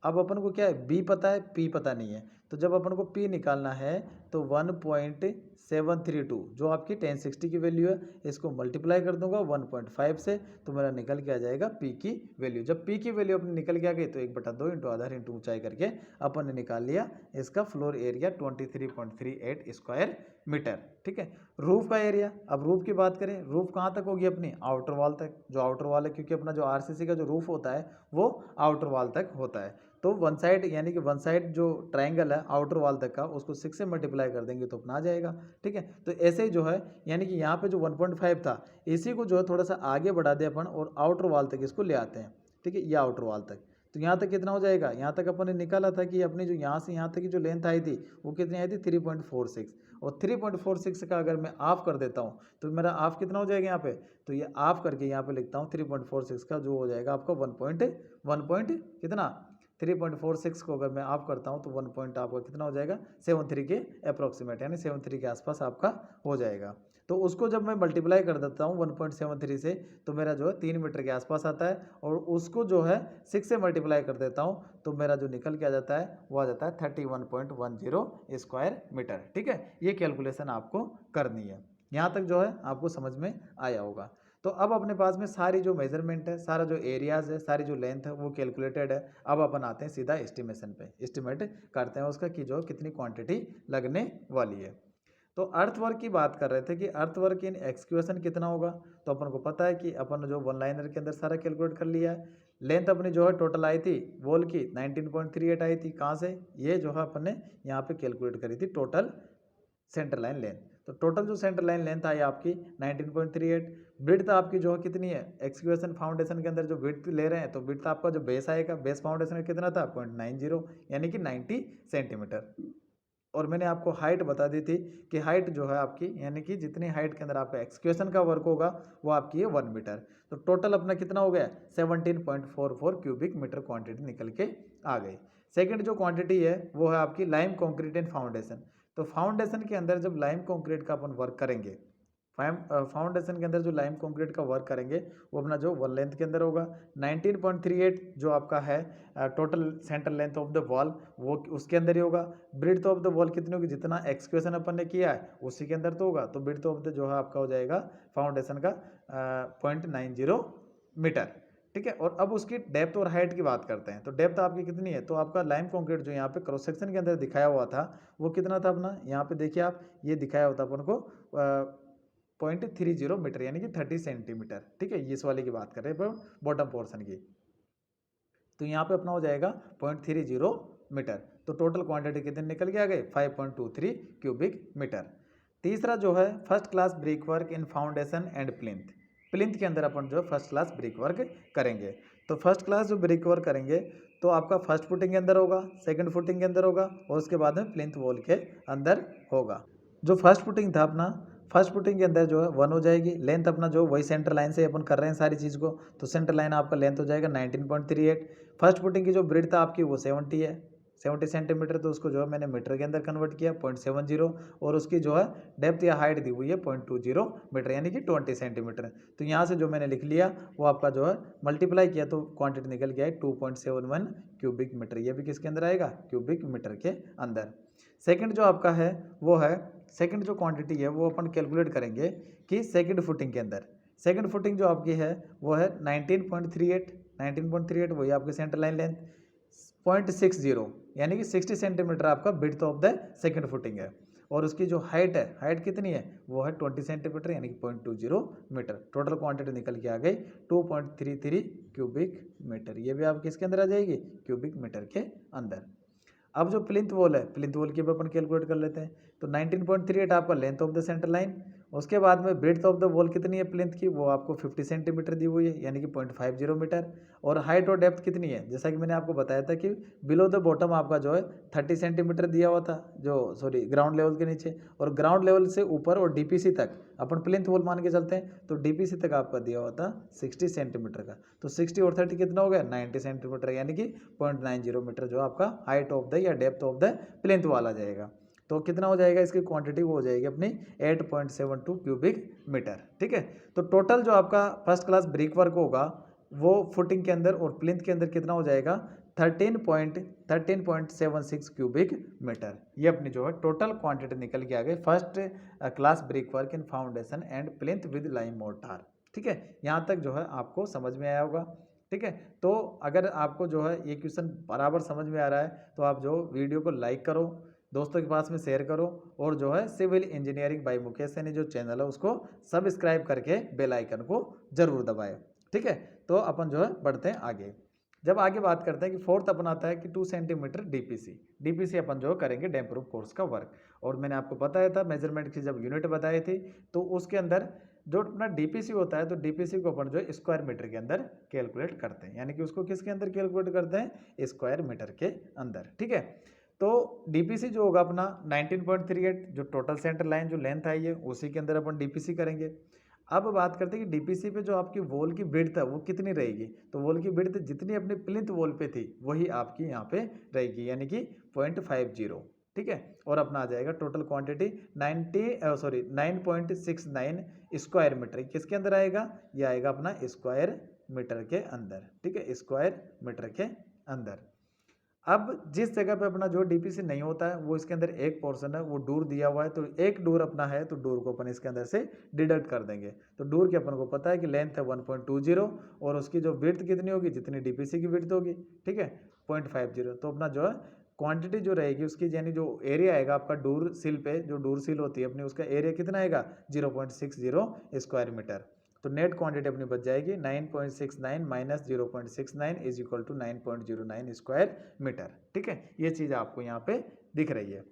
अब अपन को क्या है, B पता है, P पता नहीं है, तो जब अपन को P निकालना है तो 1.732 जो आपकी tan 60 की वैल्यू है, इसको मल्टीप्लाई कर दूंगा 1.5 से, तो मेरा निकल के आ जाएगा P की वैल्यू। जब P की वैल्यू अपनी निकल के आ गई तो 1/2 इंटू आधार इंटू ऊंचाई करके अपन ने निकाल लिया इसका फ्लोर एरिया 23.38 स्क्वायर मीटर, ठीक है। रूफ का एरिया, अब रूफ की बात करें, रूफ कहाँ तक होगी अपनी, आउटर वॉल तक, जो आउटर वॉल है, क्योंकि अपना जो RCC का जो रूफ होता है वो आउटर वॉल तक होता है। तो वन साइड यानी कि वन साइड जो ट्रायंगल है आउटर वॉल तक का, उसको 6 से मल्टीप्लाई कर देंगे तो अपना आ जाएगा, ठीक है। तो ऐसे ही जो है यानी कि यहाँ पे जो 1.5 था, इसी को जो है थोड़ा सा आगे बढ़ा दे अपन और आउटर वॉल तक इसको ले आते हैं, ठीक है, ये आउटर वॉल तक। तो यहाँ तक कितना हो जाएगा, यहाँ तक अपन ने निकाला था कि अपनी जो यहाँ से यहाँ तक की जो लेंथ आई थी वो कितनी आई थी 3.46, और 3.46 का अगर मैं ऑफ कर देता हूँ तो मेरा ऑफ कितना हो जाएगा यहाँ पे, तो ये ऑफ करके यहाँ पे लिखता हूँ 3.46 का जो हो जाएगा आपका 1 कितना 3.46 को अगर मैं ऑफ करता हूँ तो 1 पॉइंट आपका कितना हो जाएगा 73 के अप्रॉक्सीमेट, यानी 73 के आसपास आपका हो जाएगा। तो उसको जब मैं मल्टीप्लाई कर देता हूँ 1.73 से, तो मेरा जो है 3 मीटर के आसपास आता है, और उसको जो है 6 से मल्टीप्लाई कर देता हूँ तो मेरा जो निकल के आ जाता है वो आ जाता है 31.10 स्क्वायर मीटर, ठीक है। ये कैलकुलेशन आपको करनी है। यहाँ तक जो है आपको समझ में आया होगा। तो अब अपने पास में सारी जो मेजरमेंट है, सारा जो एरियाज़ है, सारी जो लेंथ है वो कैलकुलेटेड है। अब अपन आते हैं सीधा एस्टिमेशन पे, एस्टिमेट करते हैं उसका कि जो कितनी क्वांटिटी लगने वाली है। तो अर्थवर्क की बात कर रहे थे कि अर्थवर्क इन एक्सक्यूशन कितना होगा, तो अपन को पता है कि अपन जो वन लाइनर के अंदर सारा कैलकुलेट कर लिया है। लेंथ अपनी जो है टोटल आई थी वॉल की 19.38 आई थी, कहाँ से, ये जो है अपन ने यहाँ पे कैलकुलेट करी थी टोटल सेंटर लाइन लेंथ। तो टोटल जो सेंटर लाइन लेंथ आई आपकी 19.38। ब्रिड्थ आपकी जो है कितनी है, एक्सक्यूशन फाउंडेशन के अंदर जो ब्रिड्थ ले रहे हैं, तो ब्रिड्थ आपका जो बेस आएगा, बेस फाउंडेशन का कितना था 0.90, यानी कि 90 सेंटीमीटर। और मैंने आपको हाइट बता दी थी कि हाइट जो है आपकी यानी कि जितनी हाइट के अंदर आपका एक्सक्यूशन का वर्क होगा वो आपकी है 1 मीटर। तो टोटल अपना कितना हो गया 17.44 क्यूबिक मीटर क्वांटिटी निकल के आ गई। सेकंड जो क्वांटिटी है वो है आपकी लाइम कंक्रीट एंड फाउंडेशन। तो फाउंडेशन के अंदर जब लाइम कंक्रीट का अपन वर्क करेंगे, फाउंडेशन के अंदर जो लाइम कंक्रीट का वर्क करेंगे वो अपना जो वॉल लेंथ के अंदर होगा 19.38 जो आपका है total centre length of the wall, वो उसके अंदर ही होगा। ब्रिड्थ ऑफ द वॉल कितनी होगी, जितना एक्सक्यूशन अपन ने किया है उसी के अंदर तो होगा। तो ब्रिड्थ ऑफ द जो है आपका हो जाएगा फाउंडेशन का 0.90 मीटर, ठीक है। और अब उसकी डेप्थ और हाइट की बात करते हैं। तो डेप्थ आपकी कितनी है, तो आपका लाइम कंक्रीट जो यहाँ पे क्रॉस सेक्शन के अंदर दिखाया हुआ था वो कितना था अपना, यहाँ पे देखिए आप, ये दिखाया हुआ था अपन को 0.30 मीटर यानी कि 30 सेंटीमीटर। ठीक है, इस वाले की बात कर रहे हैं बॉटम पोर्शन की। तो यहाँ पे अपना हो जाएगा 0.30 मीटर। तो टोटल क्वांटिटी कितने निकल के आ गए, 5.23 क्यूबिक मीटर। तीसरा जो है first class brick work in foundation and plinth. Plinth के अंदर अपन जो है फर्स्ट क्लास ब्रिक वर्क करेंगे। तो फर्स्ट क्लास जो ब्रिक वर्क करेंगे तो आपका फर्स्ट फुटिंग के अंदर होगा, सेकंड फुटिंग के अंदर होगा और उसके बाद में प्लिंथ वॉल के अंदर होगा। जो फर्स्ट फुटिंग था अपना, फर्स्ट फुटिंग के अंदर जो है 1 हो जाएगी। लेंथ अपना जो वही सेंटर लाइन से अपन कर रहे हैं सारी चीज़ को, तो सेंटर लाइन आपका लेंथ हो जाएगा 19.38। फर्स्ट फुटिंग की जो ब्रेड्थ था आपकी वो 70 है, 70 सेंटीमीटर। तो उसको जो है मैंने मीटर के अंदर कन्वर्ट किया 0.70 और उसकी जो है डेप्थ या हाइट दी हुई है 0.20 मीटर यानी कि 20 सेंटीमीटर। तो यहाँ से जो मैंने लिख लिया वो आपका जो है मल्टीप्लाई किया तो क्वांटिटी निकल गया है 2.71 क्यूबिक मीटर। ये भी किसके अंदर आएगा, क्यूबिक मीटर के अंदर। सेकंड जो आपका है वो है, सेकंड जो क्वांटिटी है वो अपन कैलकुलेट करेंगे कि सेकंड फुटिंग के अंदर। सेकंड फुटिंग जो आपकी है वो है 19.38 वही आपकी सेंटर लाइन लेंथ, 0.60 यानी कि 60 सेंटीमीटर आपका width of the second footing है। और उसकी जो हाइट है, हाइट कितनी है वो है 20 सेंटीमीटर यानी कि 0.20 मीटर। टोटल क्वांटिटी निकल के आ गई 2.33 क्यूबिक मीटर। ये भी आप किसके अंदर आ जाएगी, क्यूबिक मीटर के अंदर। अब जो प्लिंथ वॉल है, प्लिंथ वॉल की भी अपन कैलकुलेट कर लेते हैं। तो 19.38 आपका length of the centre line, उसके बाद में ब्रेड्थ ऑफ द वॉल कितनी है प्लिंथ की, वो आपको 50 सेंटीमीटर दी हुई है यानी कि 0.50 मीटर। और हाइट और डेप्थ कितनी है, जैसा कि मैंने आपको बताया था कि बिलो द बॉटम आपका जो है 30 सेंटीमीटर दिया हुआ था, जो सॉरी ग्राउंड लेवल के नीचे, और ग्राउंड लेवल से ऊपर और डीपीसी तक अपन प्लिंथ वॉल मान के चलते हैं तो डीपीसी तक आपका दिया हुआ था 60 सेंटीमीटर का। तो 60 और 30 कितना हो गया, 90 सेंटीमीटर यानी कि 0.90 मीटर जो आपका हाइट ऑफ द या depth of the plinth wall आ जाएगा। तो कितना हो जाएगा इसकी क्वांटिटी, वो हो जाएगी अपनी 8.72 क्यूबिक मीटर। ठीक है। तो टोटल जो आपका फर्स्ट क्लास ब्रिक वर्क होगा वो फुटिंग के अंदर और प्लिंथ के अंदर कितना हो जाएगा, 13.76 क्यूबिक मीटर। ये अपनी जो है टोटल क्वांटिटी निकल के आ गई first class brick work in foundation and plinth with lime mortar. ठीक है, यहाँ तक जो है आपको समझ में आया होगा। ठीक है, तो अगर आपको जो है ये क्वेश्चन बराबर समझ में आ रहा है तो आप जो वीडियो को लाइक करो, दोस्तों के पास में शेयर करो, और जो है civil engineering by Mukesh Saini जो चैनल है उसको सब्सक्राइब करके बेल आइकन को जरूर दबाएं। ठीक है, तो अपन जो है बढ़ते हैं आगे। जब आगे बात करते हैं कि फोर्थ अपन आता है कि 2 सेंटीमीटर डीपीसी अपन जो करेंगे डैम प्रूफ कोर्स का वर्क। और मैंने आपको बताया था मेजरमेंट की जब यूनिट बताई थी तो उसके अंदर जो अपना डीपीसी होता है तो डीपीसी को अपन जो स्क्वायर मीटर के अंदर कैलकुलेट करते हैं, यानी कि उसको किसके अंदर कैलकुलेट करते हैं, स्क्वायर मीटर के अंदर। ठीक है, तो डीपीसी जो होगा अपना 19.38 जो टोटल सेंटर लाइन जो लेंथ आई है उसी के अंदर अपन डीपीसी करेंगे। अब बात करते हैं कि डीपीसी पे जो आपकी वॉल की विड्थ है वो कितनी रहेगी, तो वॉल की विड्थ जितनी अपनी प्लिंथ वॉल पे थी वही आपकी यहाँ पे रहेगी यानी कि 0.50। ठीक है, और अपना आ जाएगा टोटल क्वांटिटी 9.69 स्क्वायर मीटर। किसके अंदर आएगा, ये आएगा अपना स्क्वायर मीटर के अंदर। ठीक है, स्क्वायर मीटर के अंदर। अब जिस जगह पे अपना जो डीपीसी नहीं होता है वो इसके अंदर एक पोर्शन है वो डूर दिया हुआ है, तो एक डूर अपना है तो डूर को अपन इसके अंदर से डिडक्ट कर देंगे। तो डूर की अपन को पता है कि लेंथ है 1.20 और उसकी जो विड्थ कितनी होगी, जितनी डीपीसी की विड्थ होगी। ठीक है, 0.50। तो अपना जो है क्वांटिटी जो रहेगी उसकी, यानी जो एरिया आएगा आपका डूर सील पे, जो डूर सील होती है अपनी, उसका एरिया कितना आएगा 0.60 स्क्वायर मीटर। तो नेट क्वांटिटी अपनी बच जाएगी 9.69 minus 0.69 is equal to 9.09 square metre. ठीक है, ये चीज़ आपको यहाँ पे दिख रही है।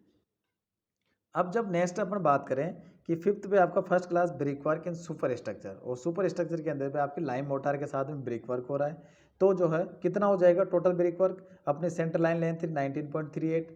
अब जब नेक्स्ट अपन बात करें कि फिफ्थ पे आपका first class brick work in super structure, और सुपर स्ट्रक्चर के अंदर पे आपकी लाइम मोटार के साथ में ब्रिक वर्क हो रहा है, तो जो है कितना हो जाएगा टोटल ब्रिक वर्क, अपने सेंटर लाइन लेंथ 19.38,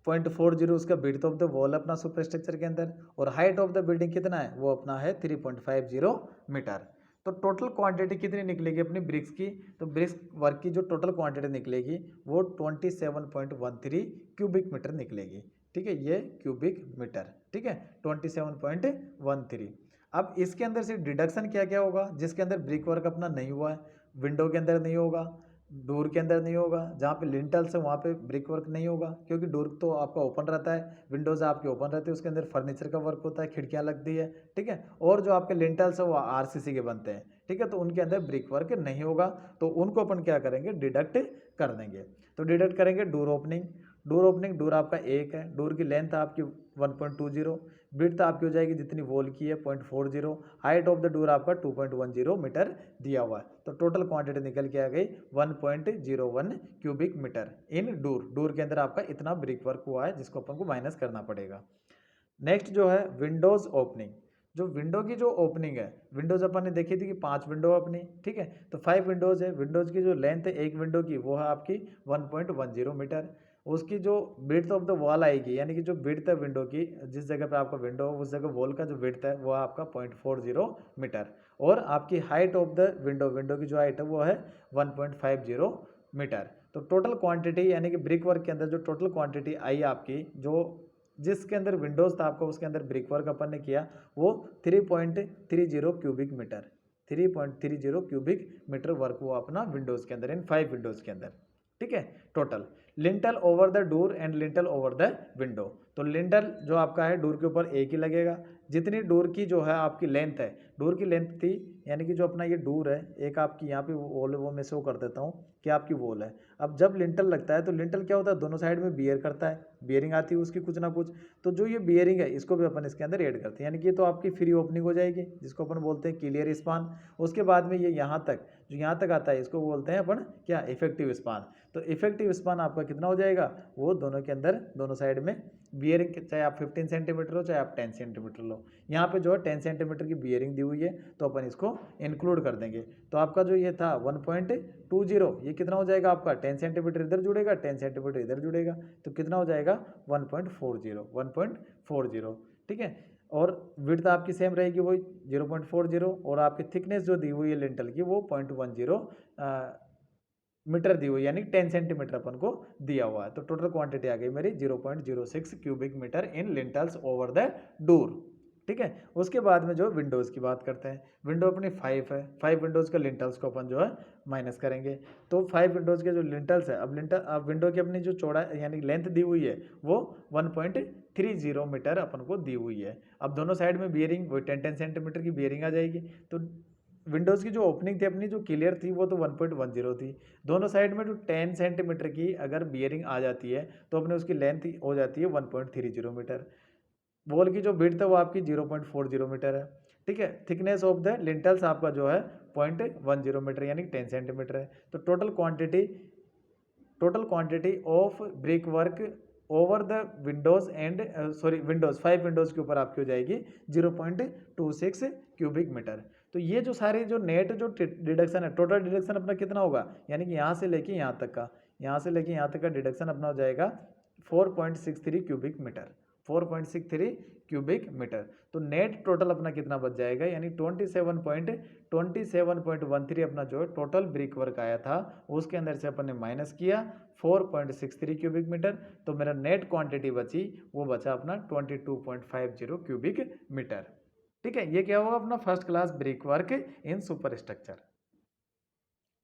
0.40 उसका विड्थ ऑफ द वॉल अपना सुपर स्ट्रक्चर के अंदर, और हाइट ऑफ द बिल्डिंग कितना है वो अपना है 3.50 मीटर। तो टोटल क्वांटिटी कितनी निकलेगी अपनी ब्रिक्स की, तो ब्रिक्स वर्क की जो टोटल क्वांटिटी निकलेगी वो 27.13 क्यूबिक मीटर निकलेगी। ठीक है, ये क्यूबिक मीटर। ठीक है, 27.13। अब इसके अंदर से डिडक्शन क्या क्या होगा, जिसके अंदर ब्रिक वर्क अपना नहीं हुआ है, विंडो के अंदर नहीं होगा, डोर के अंदर नहीं होगा, जहाँ पे लिंटल्स है वहाँ पे ब्रिक वर्क नहीं होगा, क्योंकि डोर तो आपका ओपन रहता है, विंडोज़ आपकी ओपन रहती है, उसके अंदर फर्नीचर का वर्क होता है, खिड़कियाँ लगती है, ठीक है। और जो आपके लिंटल्स है वो आरसीसी के बनते हैं, ठीक है, तो उनके अंदर ब्रिक वर्क नहीं होगा, तो उनको अपन क्या करेंगे, डिडक्ट कर देंगे। तो डिडक्ट करेंगे डोर ओपनिंग। डोर आपका 1 है, डोर की लेंथ आपकी 1.20, विड्थ आपकी हो जाएगी जितनी वॉल की है 0.40, हाइट ऑफ द डोर आपका 2.10 मीटर दिया हुआ है, तो टोटल क्वांटिटी निकल के आ गई 1.01 क्यूबिक मीटर इन डोर के अंदर आपका इतना ब्रिक वर्क हुआ है, जिसको अपन को माइनस करना पड़ेगा। नेक्स्ट जो है विंडोज़ ओपनिंग, जो विंडो की जो ओपनिंग है, विंडोज़ अपन ने देखी थी कि 5 विंडो अपनी, ठीक है, तो 5 विंडोज़ है, विंडोज़ की जो लेंथ है एक विंडो की वो है आपकी 1.10 मीटर, उसकी जो विड्थ ऑफ द वॉल आएगी, यानी कि जो विड्थ है विंडो की, जिस जगह पे आपका विंडो है उस जगह वॉल का जो विड्थ है वो आपका 0.40 मीटर, और आपकी हाइट ऑफ द विंडो की जो हाइट है वो है 1.50 मीटर। तो टोटल क्वांटिटी यानी कि ब्रिक वर्क के अंदर जो टोटल क्वांटिटी आई आपकी, जो जिसके अंदर विंडोज़ था आपका उसके अंदर ब्रिक वर्क अपन ने किया वो 3.30 cubic metre, 3.30 cubic metre work हुआ अपना विंडोज़ के अंदर, इन 5 विंडोज़ के अंदर, ठीक है। Total lintel over the door and lintel over the window, तो लिंटल जो आपका है डोर के ऊपर एक ही लगेगा, जितनी डोर की जो है आपकी लेंथ है, डोर की लेंथ थी, यानी कि जो अपना ये डोर है, एक आपकी यहाँ पे वॉल है वो मैं शो कर देता हूँ कि आपकी वॉल है। अब जब लिंटल लगता है तो लिंटल क्या होता है, दोनों साइड में बियर करता है, बियरिंग आती है उसकी कुछ ना कुछ, तो जो ये बियरिंग है इसको भी अपन इसके अंदर ऐड करते हैं, यानी कि ये तो आपकी फ्री ओपनिंग हो जाएगी, जिसको अपन बोलते हैं क्लियर स्पान। उसके बाद में ये यहाँ तक, जो यहाँ तक आता है इसको बोलते हैं अपन क्या, इफेक्टिव स्पान। तो इफेक्टिव स्पान आपका कितना हो जाएगा, वो दोनों के अंदर दोनों साइड में बियरिंग, चाहे आप 15 सेंटीमीटर हो चाहे आप 10 सेंटीमीटर लो, यहाँ पे जो है 10 सेंटीमीटर की बियरिंग दी हुई है, तो अपन इसको इंक्लूड कर देंगे। तो आपका जो ये था 1.20, ये कितना हो जाएगा आपका, 10 सेंटीमीटर इधर जुड़ेगा, 10 सेंटीमीटर इधर जुड़ेगा, तो कितना हो जाएगा 1.40, ठीक है। और विड्थ आपकी सेम रहेगी वही 0.40, और आपकी थिकनेस जो दी हुई है लिंटल की वो 0.10 मीटर दी हुई, यानी 10 सेंटीमीटर अपन को दिया हुआ है। तो टोटल क्वांटिटी आ गई मेरी 0.06 cubic metre in lintels over the door, ठीक है। उसके बाद में जो विंडोज़ की बात करते हैं, विंडो अपनी 5 है, 5 विंडोज़ के लिंटल्स को अपन जो है माइनस करेंगे। तो 5 विंडोज़ के जो लिंटल्स है, अब विंडो की अपनी जो चौड़ा यानी लेंथ दी हुई है वो 1.30 मीटर अपन को दी हुई है। अब दोनों साइड में बियरिंग वो 10 सेंटीमीटर की बियरिंग आ जाएगी, तो विंडोज़ की जो ओपनिंग थी अपनी जो क्लियर थी वो तो 1.10 थी, दोनों साइड में जो 10 सेंटीमीटर की अगर बियरिंग आ जाती है तो अपने उसकी लेंथ हो जाती है 1.30 मीटर, वॉल की जो विड्थ है वो आपकी 0.40 मीटर है, ठीक है। थिकनेस ऑफ द लिंटल्स आपका जो है 0.10 मीटर यानी 10 सेंटीमीटर है। तो total quantity of brick work over the Windows and Windows 5 Windows के ऊपर आपकी हो जाएगी 0.26 क्यूबिक मीटर। तो ये जो सारी जो नेट जो डिडक्शन है, टोटल डिडक्शन अपना कितना होगा, यानी कि यहाँ से लेके यहाँ तक का, यहाँ से लेके यहाँ तक का डिडक्शन अपना हो जाएगा 4.63 क्यूबिक मीटर, 4.63 क्यूबिक मीटर। तो नेट टोटल अपना कितना बच जाएगा, यानी 27.13 अपना जो टोटल ब्रिक वर्क आया था उसके अंदर से अपन ने माइनस किया 4.63 क्यूबिक मीटर, तो मेरा नेट क्वांटिटी बची वो बचा अपना 22.50 क्यूबिक मीटर, ठीक है। ये क्या होगा अपना first class brick work in super structure,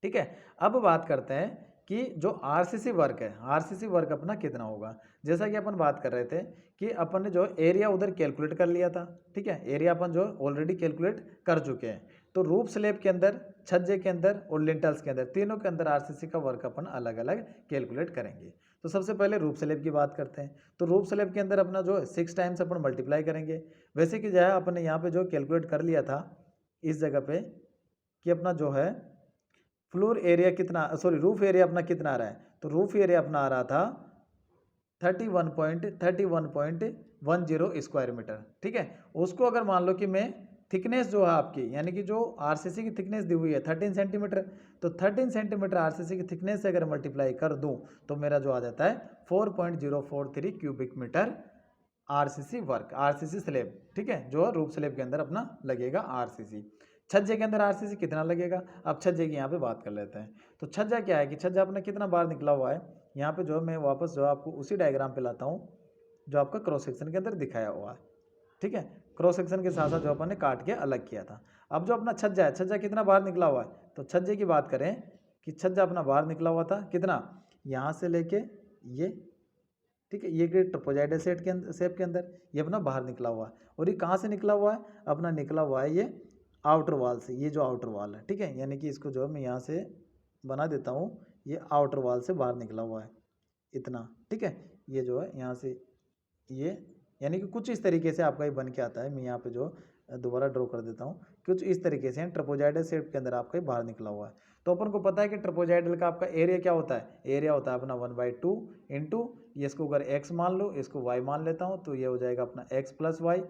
ठीक है। अब बात करते हैं कि जो आरसीसी वर्क है, आरसीसी वर्क अपना कितना होगा। जैसा कि अपन बात कर रहे थे कि अपन ने जो एरिया उधर कैलकुलेट कर लिया था, ठीक है, एरिया अपन जो ऑलरेडी कैलकुलेट कर चुके हैं। तो रूफ स्लैब के अंदर, छज्जे के अंदर और लिंटल्स के अंदर, तीनों के अंदर आरसीसी का वर्क अपन अलग अलग कैलकुलेट करेंगे। तो सबसे पहले रूफ स्लैब की बात करते हैं। तो रूफ स्लैब के अंदर अपना जो 6 टाइम्स अपन मल्टीप्लाई करेंगे। वैसे कि जो है अपन ने यहाँ पे जो कैलकुलेट कर लिया था इस जगह पे कि अपना जो है फ्लोर एरिया कितना, रूफ एरिया अपना कितना आ रहा है, तो रूफ एरिया अपना आ रहा था 31.10 स्क्वायर मीटर, ठीक है। उसको अगर मान लो कि मैं थिकनेस जो है आपकी, यानी कि जो आरसीसी की थिकनेस दी हुई है 13 सेंटीमीटर, तो 13 सेंटीमीटर आरसीसी की थिकनेस से अगर मल्टीप्लाई कर दूं तो मेरा जो आ जाता है 4.043 cubic metre RCC work, RCC slab, ठीक है, जो रूफ स्लैब के अंदर अपना लगेगा आरसीसी। छज्जे के अंदर आरसीसी कितना लगेगा, अब छज्जे की यहाँ पे बात कर लेते हैं। तो छज्जा क्या है कि छज्जा अपना कितना बार निकला हुआ है, यहाँ पे जो मैं वापस जो आपको उसी डायग्राम पे लाता हूँ जो आपका क्रॉस सेक्शन के अंदर दिखाया हुआ है, ठीक है। क्रॉस सेक्शन के साथ साथ जो अपन ने काट के अलग किया था। अब जो अपना छज्जा है, छज्जा कितना बाहर निकला हुआ है, तो छज्जे की बात करें कि छज्जा अपना बाहर निकला हुआ था कितना, यहाँ से लेके ये, ठीक है, ये ट्रापेजॉइडल शेप के अंदर ये अपना बाहर निकला हुआ है। और ये कहाँ से निकला हुआ है, अपना निकला हुआ है ये आउटर वॉल से, ये जो आउटर वॉल है, ठीक है, यानी कि इसको जो है मैं यहाँ से बना देता हूँ, ये आउटर वॉल से बाहर निकला हुआ है इतना, ठीक है, ये जो है यहाँ से ये, यानी कि कुछ इस तरीके से आपका ये बन के आता है। मैं यहाँ पे जो दोबारा ड्रॉ कर देता हूँ, कुछ इस तरीके से ट्रापेजॉइडल शेप के अंदर आपका ये बाहर निकला हुआ है। तो अपन को पता है कि ट्रापेजॉइडल का आपका एरिया क्या होता है, एरिया होता है अपना 1/2 इंटू, ये इसको अगर x मान लो, इसको y मान लेता हूँ, तो ये हो जाएगा अपना x प्लस वाई,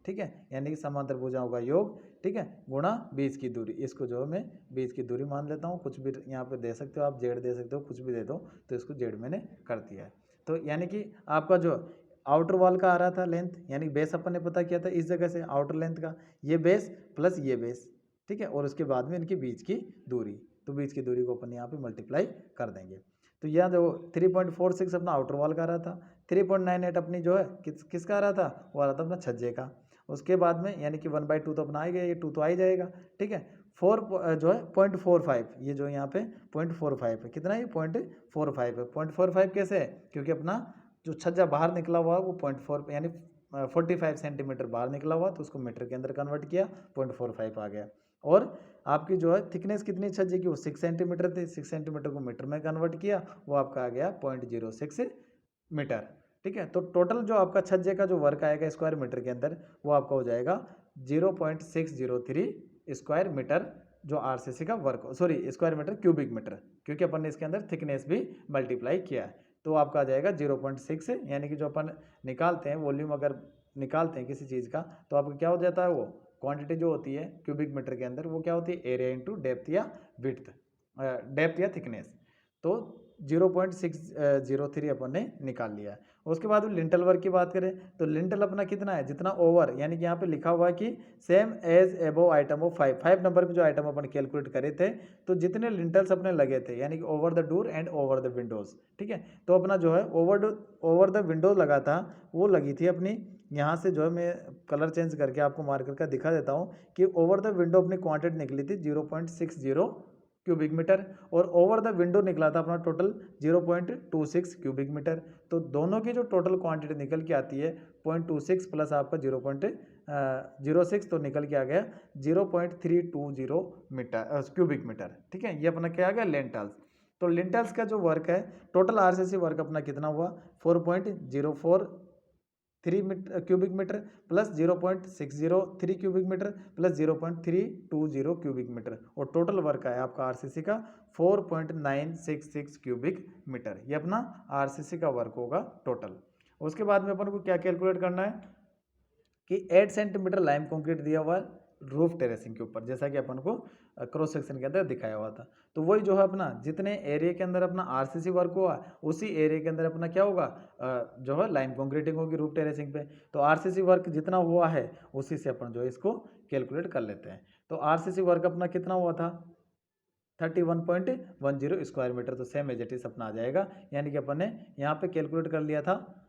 ठीक है, यानी कि समांतर भुजाओं का योग, ठीक है, गुणा बीच की दूरी, इसको जो है मैं बीच की दूरी मान लेता हूँ, कुछ भी यहाँ पे दे सकते हो आप, जेड दे सकते हो, कुछ भी दे दो, तो इसको जेड मैंने कर दिया है। तो यानी कि आपका जो आउटर वॉल का आ रहा था लेंथ, यानी बेस अपन ने पता किया था इस जगह से आउटर लेंथ का, ये बेस प्लस ये बेस, ठीक है, और उसके बाद में इनकी बीच की दूरी, तो बीच की दूरी को अपन यहाँ पे मल्टीप्लाई कर देंगे। तो यहाँ जो 3.46 अपना आउटर वॉल का आ रहा था, 3.98 अपनी जो है किसका आ रहा था, वो आ रहा था अपना छज्जे का। उसके बाद में यानी कि 1/2 तो अपना आ गया, ये 2 तो आ ही जाएगा, ठीक है, 4 जो है 0.45, ये जो यहाँ पे 0.45 है, कितना ये 0.45 है। 0.45 कैसे है, क्योंकि अपना जो छज्जा बाहर निकला हुआ है वो 0.4 यानी 45 सेंटीमीटर बाहर निकला हुआ, तो उसको मीटर के अंदर कन्वर्ट किया, 0.45 आ गया। और आपकी जो है थिकनेस कितनी छज्जे की, वो 6 सेंटीमीटर थी, 6 सेंटीमीटर को मीटर में कन्वर्ट किया, वो आपका आ गया 0.06 मीटर, ठीक है। तो टोटल जो आपका छज्जे का जो वर्क आएगा स्क्वायर मीटर के अंदर, वो आपका हो जाएगा 0.603 स्क्वायर मीटर, जो आरसीसी का work, sorry square metre cubic metre, क्योंकि अपन ने इसके अंदर थिकनेस भी मल्टीप्लाई किया है, तो आपका आ जाएगा 0.6, यानी कि जो अपन निकालते हैं वॉल्यूम, अगर निकालते हैं किसी चीज़ का, तो आपका क्या हो जाता है, वो क्वांटिटी जो होती है क्यूबिक मीटर के अंदर, वो क्या होती है, एरिया इंटू डेप्थ या विड्थ, डेप्थ या थिकनेस, तो 0.603 अपन ने निकाल लिया है। उसके बाद लिंटल वर्क की बात करें, तो लिंटल अपना कितना है, जितना ओवर, यानी कि यहाँ पे लिखा हुआ है कि सेम एज एबो आइटम ऑफ 5 नंबर पे जो आइटम अपन कैलकुलेट करे थे, तो जितने लिंटल्स अपने लगे थे, यानी कि over the door and over the Windows, ठीक है, तो अपना जो है ओवर द विंडो लगा था, वो लगी थी अपनी, यहाँ से जो है मैं कलर चेंज करके आपको मार्कर का दिखा देता हूँ कि ओवर द विंडो अपनी क्वांटिटी निकली थी 0.60 क्यूबिक मीटर, और ओवर द विंडो निकला था अपना टोटल 0.26 क्यूबिक मीटर। तो दोनों की जो टोटल क्वांटिटी निकल के आती है 0.26 प्लस आपका 0.06, तो निकल के आ गया 0.320 मीटर क्यूबिक मीटर, ठीक है, ये अपना क्या आ गया, लेंटल्स। तो लिंटल्स का जो वर्क है, टोटल आरसीसी वर्क अपना कितना हुआ, 4.043 cubic metre plus 0.603 cubic metre plus 0.320 cubic metre, और टोटल वर्क है आपका आरसीसी का 4.966 क्यूबिक मीटर, ये अपना आरसीसी का वर्क होगा टोटल। उसके बाद में अपन को क्या कैलकुलेट करना है कि 8 सेंटीमीटर लाइम कंक्रीट दिया हुआ है रूफ टेरेसिंग के ऊपर, जैसा कि अपन को क्रॉस सेक्शन के अंदर दिखाया हुआ था। तो वही जो है अपना जितने एरिया के अंदर अपना आरसीसी वर्क हुआ, उसी एरिया के अंदर अपना क्या होगा, जो है लाइम कंक्रीटिंग होगी रूफ टेरेसिंग पे। तो आरसीसी वर्क जितना हुआ है उसी से अपन जो है इसको कैलकुलेट कर लेते हैं। तो आरसीसी वर्क अपना कितना हुआ था, 31.10 स्क्वायर मीटर, तो सेम एज इट इज अपना आ जाएगा, यानी कि अपन ने यहाँ पे कैलकुलेट कर लिया था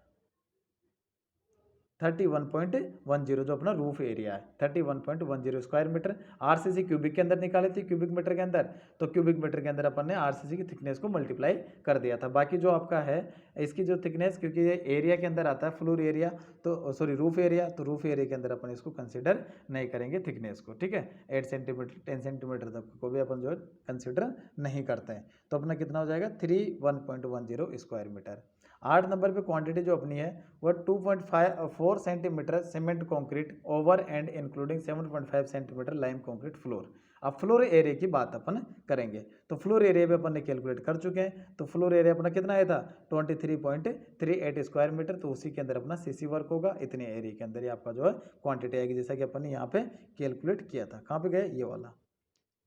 31.10, जो अपना रूफ एरिया है 31.10 स्क्वायर मीटर। आरसीसी क्यूबिक के अंदर निकाले थे, क्यूबिक मीटर के अंदर, तो क्यूबिक मीटर के अंदर अपन ने आरसीसी की थिकनेस को मल्टीप्लाई कर दिया था। बाकी जो आपका है इसकी जो थिकनेस, क्योंकि ये एरिया के अंदर आता है फ्लोर एरिया, तो सॉरी रूफ एरिया, तो रूफ एरिया के अंदर अपन इसको कंसिडर नहीं करेंगे थिकनेस को, ठीक है, 8 सेंटीमीटर 10 सेंटीमीटर तक को भी अपन जो है कंसिडर नहीं करते हैं। तो अपना कितना हो जाएगा 31.10 स्क्वायर मीटर। 8 नंबर पे क्वांटिटी जो अपनी है वह 2.4 centimetre cement concrete over and including 7.5 centimetre lime concrete floor. अब फ्लोर एरिया की बात अपन करेंगे, तो फ्लोर एरिया भी अपन ने कैलकुलेट कर चुके हैं। तो फ्लोर एरिया अपना कितना आया था 23.38 स्क्वायर मीटर, तो उसी के अंदर अपना सीसी वर्क होगा, इतने एरिया के अंदर ही आपका जो है क्वांटिटी आएगी, जैसा कि अपन ने यहाँ पे कैलकुलेट किया था। कहाँ पे गए, ये वाला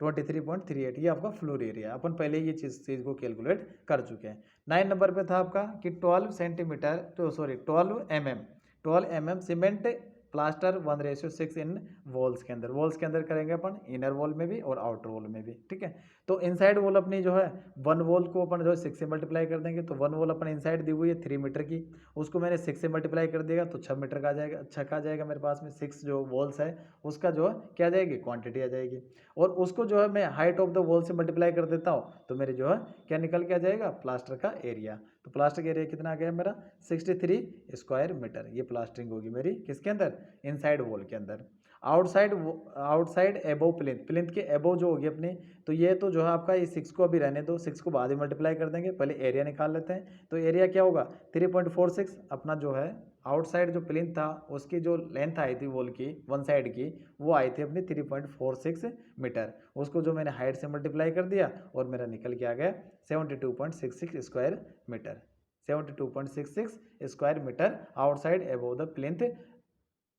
23.38, ये आपका फ्लोर एरिया, अपन पहले ये चीज़ को कैलकुलेट कर चुके हैं। 9 नंबर पे था आपका कि 12 सेंटीमीटर, तो सॉरी 12 mm सीमेंट प्लास्टर 1:6 इन वॉल्स के अंदर, वॉल्स के अंदर करेंगे अपन इनर वॉल में भी और आउटर वॉल में भी, ठीक है। तो इनसाइड वॉल अपनी जो है 1 वॉल को अपन जो है 6 से मल्टीप्लाई कर देंगे, तो 1 वॉल अपन इनसाइड दी हुई है 3 मीटर की, उसको मैंने 6 से मल्टीप्लाई कर दिया तो 6 मीटर का आ जाएगा, 6 का आ जाएगा मेरे पास में। 6 जो वॉल्स है उसका जो है क्या आ जाएगी, क्वांटिटी आ जाएगी। और उसको जो है मैं हाइट ऑफ द वॉल से मल्टीप्लाई कर देता हूँ तो मेरे जो है क्या निकल के आ जाएगा, प्लास्टर का एरिया। तो प्लास्टर का एरिया कितना आ गया मेरा, 63 स्क्वायर मीटर। ये प्लास्टरिंग होगी मेरी किसके अंदर, इनसाइड वॉल के अंदर। आउटसाइड एबोव प्लिंथ, प्लिंथ के एबोव जो होगी अपनी, तो ये तो जो है आपका ये 6 को अभी रहने दो, 6 को बाद में मल्टीप्लाई कर देंगे, पहले एरिया निकाल लेते हैं। तो एरिया क्या होगा 3.46, अपना जो है आउटसाइड जो प्लिंथ था उसकी जो लेंथ आई थी वॉल की वन साइड की, वो आई थी अपनी 3.46 मीटर। उसको जो मैंने हाइट से मल्टीप्लाई कर दिया और मेरा निकल के आ गया 72.66 square metre. 72.66 square metre outside above the plinth.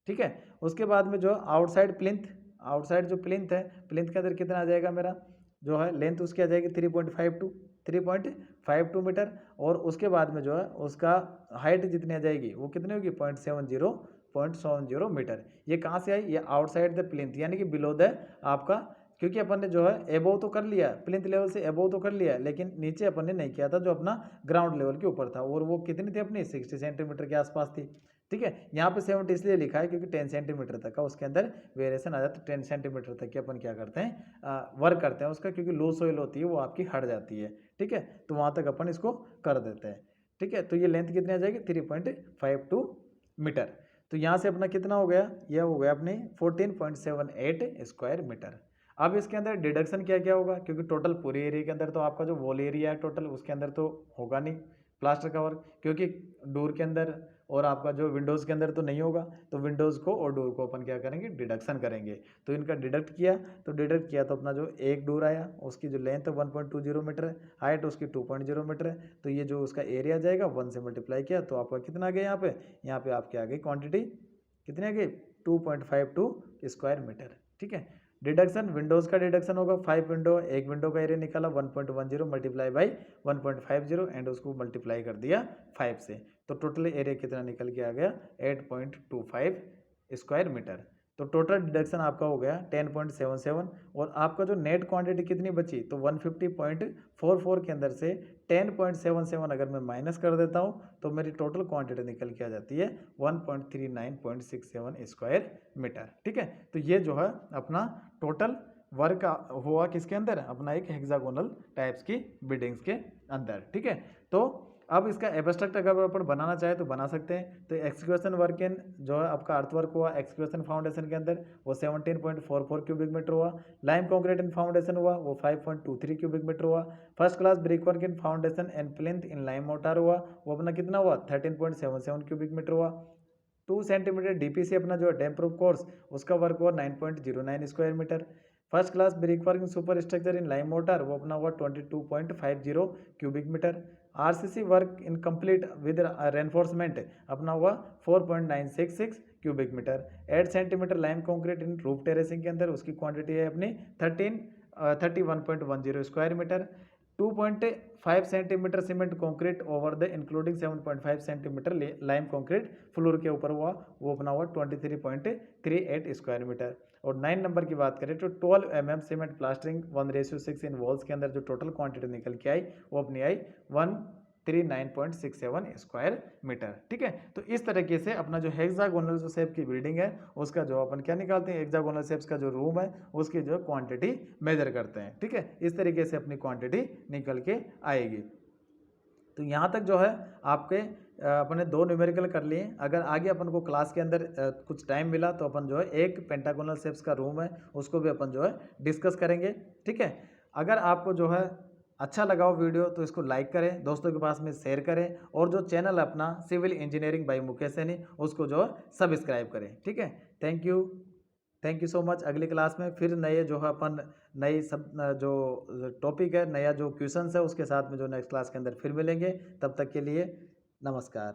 ठीक है, उसके बाद में जो आउटसाइड प्लिंथ, आउटसाइड जो प्लिंथ है, प्लिंथ के अंदर कितना आ जाएगा मेरा जो है लेंथ उसकी आ जाएगी 3.52 मीटर। और उसके बाद में जो है उसका हाइट जितनी आ जाएगी वो कितनी होगी 0.70 मीटर। ये कहाँ से आई, ये आउटसाइड द प्लिंथ यानी कि बिलो द आपका, क्योंकि अपन ने जो है एबोव तो कर लिया, प्लिंथ लेवल से एबोव तो कर लिया, लेकिन नीचे अपन ने नहीं किया था जो अपना ग्राउंड लेवल के ऊपर था, और वो कितनी थी अपनी 60 सेंटीमीटर के आसपास थी। ठीक है, यहाँ पे 70 इसलिए लिखा है क्योंकि 10 सेंटीमीटर तक का उसके अंदर वेरिएशन आ जाता है। 10 सेंटीमीटर तक की अपन क्या करते हैं, वर्क करते हैं उसका, क्योंकि लूज सोइल होती है वो आपकी हट जाती है। ठीक है, तो वहाँ तक अपन इसको कर देते हैं। ठीक है, तो ये लेंथ कितनी आ जाएगी 3.52 मीटर। तो यहाँ से अपना कितना हो गया, यह हो गया अपने 14.78 स्क्वायर मीटर। अब इसके अंदर डिडक्शन क्या क्या होगा, क्योंकि टोटल पूरे एरिया के अंदर तो आपका जो वॉल एरिया है टोटल उसके अंदर तो होगा नहीं प्लास्टर का वर्क, क्योंकि डोर के अंदर और आपका जो विंडोज़ के अंदर तो नहीं होगा, तो विंडोज़ को और डोर को अपन क्या करेंगे, डिडक्शन करेंगे। तो इनका डिडक्ट किया, तो डिडक्ट किया तो अपना जो एक डोर आया उसकी जो लेंथ है 1.20 मीटर है, हाइट उसकी 2.0 मीटर है, तो ये जो उसका एरिया जाएगा 1 से मल्टीप्लाई किया तो आपका कितना आ गया यहाँ पे आपके आ गई क्वान्टिटी कितनी आ गई 2.52 स्क्वायर मीटर। ठीक है, डिडक्शन विंडोज़ का डिडक्शन होगा 5 विंडो, एक विंडो का एरिया निकाला 1.10 मल्टीप्लाई बाई 1.50 एंड उसको मल्टीप्लाई कर दिया 5 से, तो टोटल एरिया कितना निकल के आ गया 8.25 स्क्वायर मीटर। तो टोटल डिडक्शन आपका हो गया 10.77, और आपका जो नेट क्वांटिटी कितनी बची, तो 150.44 के अंदर से 10.77 अगर मैं माइनस कर देता हूँ तो मेरी टोटल क्वांटिटी निकल के आ जाती है 139.67 स्क्वायर मीटर। ठीक है, तो ये जो है अपना टोटल वर्क हुआ किसके अंदर, अपना एक हेक्सागोनल टाइप्स की बिल्डिंग्स के अंदर। ठीक है, तो अब इसका एब्स्ट्रैक्ट अगर अपन बनाना चाहे तो बना सकते हैं। तो एक्सक्यूशन वर्क इन जो है आपका अर्थ वर्क हुआ एक्सक्यूशन फाउंडेशन के अंदर वो 17.44 क्यूबिक मीटर हुआ। लाइम कॉन्क्रीट इन फाउंडेशन हुआ वो 5.23 क्यूबिक मीटर हुआ। First class brick work in foundation and plinth in lime mortar हुआ वो अपना कितना हुआ 13.77 क्यूबिक मीटर हुआ। 2 सेंटीमीटर डीपीसी अपना जो है डैम प्रूफ कोर्स उसका वर्क हुआ 9.09 square metre. First class brick work in super structure in lime mortar वो अपना हुआ 22.50 cubic metre. RCC work in complete with reinforcement अपना हुआ 4.966 cubic metre. 8 centimetre lime concrete in roof terracing के अंदर उसकी क्वांटिटी है अपनी 31.10 square metre. 2.5 centimetre cement concrete over the including 7.5 centimetre lime concrete floor के ऊपर हुआ वो अपना हुआ 23.38 स्क्वायर मीटर। और 9 नंबर की बात करें तो 12 mm सीमेंट प्लास्टरिंग 1:6 इन वॉल्स के अंदर जो टोटल क्वांटिटी निकल के आई वो अपनी आई 139.67 स्क्वायर मीटर। ठीक है, तो इस तरीके से अपना जो हेक्सागोनल जो शेप की बिल्डिंग है उसका जो अपन क्या निकालते हैं, हेक्सागोनल शेप्स का जो रूम है उसकी जो क्वांटिटी मेजर करते हैं। ठीक है, इस तरीके से अपनी क्वांटिटी निकल के आएगी। तो यहाँ तक जो है आपके अपने 2 न्यूमेरिकल कर लिए। अगर आगे अपन को क्लास के अंदर कुछ टाइम मिला तो अपन जो है एक पेंटागोनल शेप्स का रूम है उसको भी अपन जो है डिस्कस करेंगे। ठीक है, अगर आपको जो है अच्छा लगा हो वीडियो तो इसको लाइक करें, दोस्तों के पास में शेयर करें, और जो चैनल अपना civil engineering by Mukesh Saini उसको जो है सब्सक्राइब करें। ठीक है, थैंक यू सो मच। अगली क्लास में फिर नए जो है अपन नई सब जो टॉपिक है, नया जो क्वेश्चंस है उसके साथ में जो नेक्स्ट क्लास के अंदर फिर मिलेंगे। तब तक के लिए नमस्कार।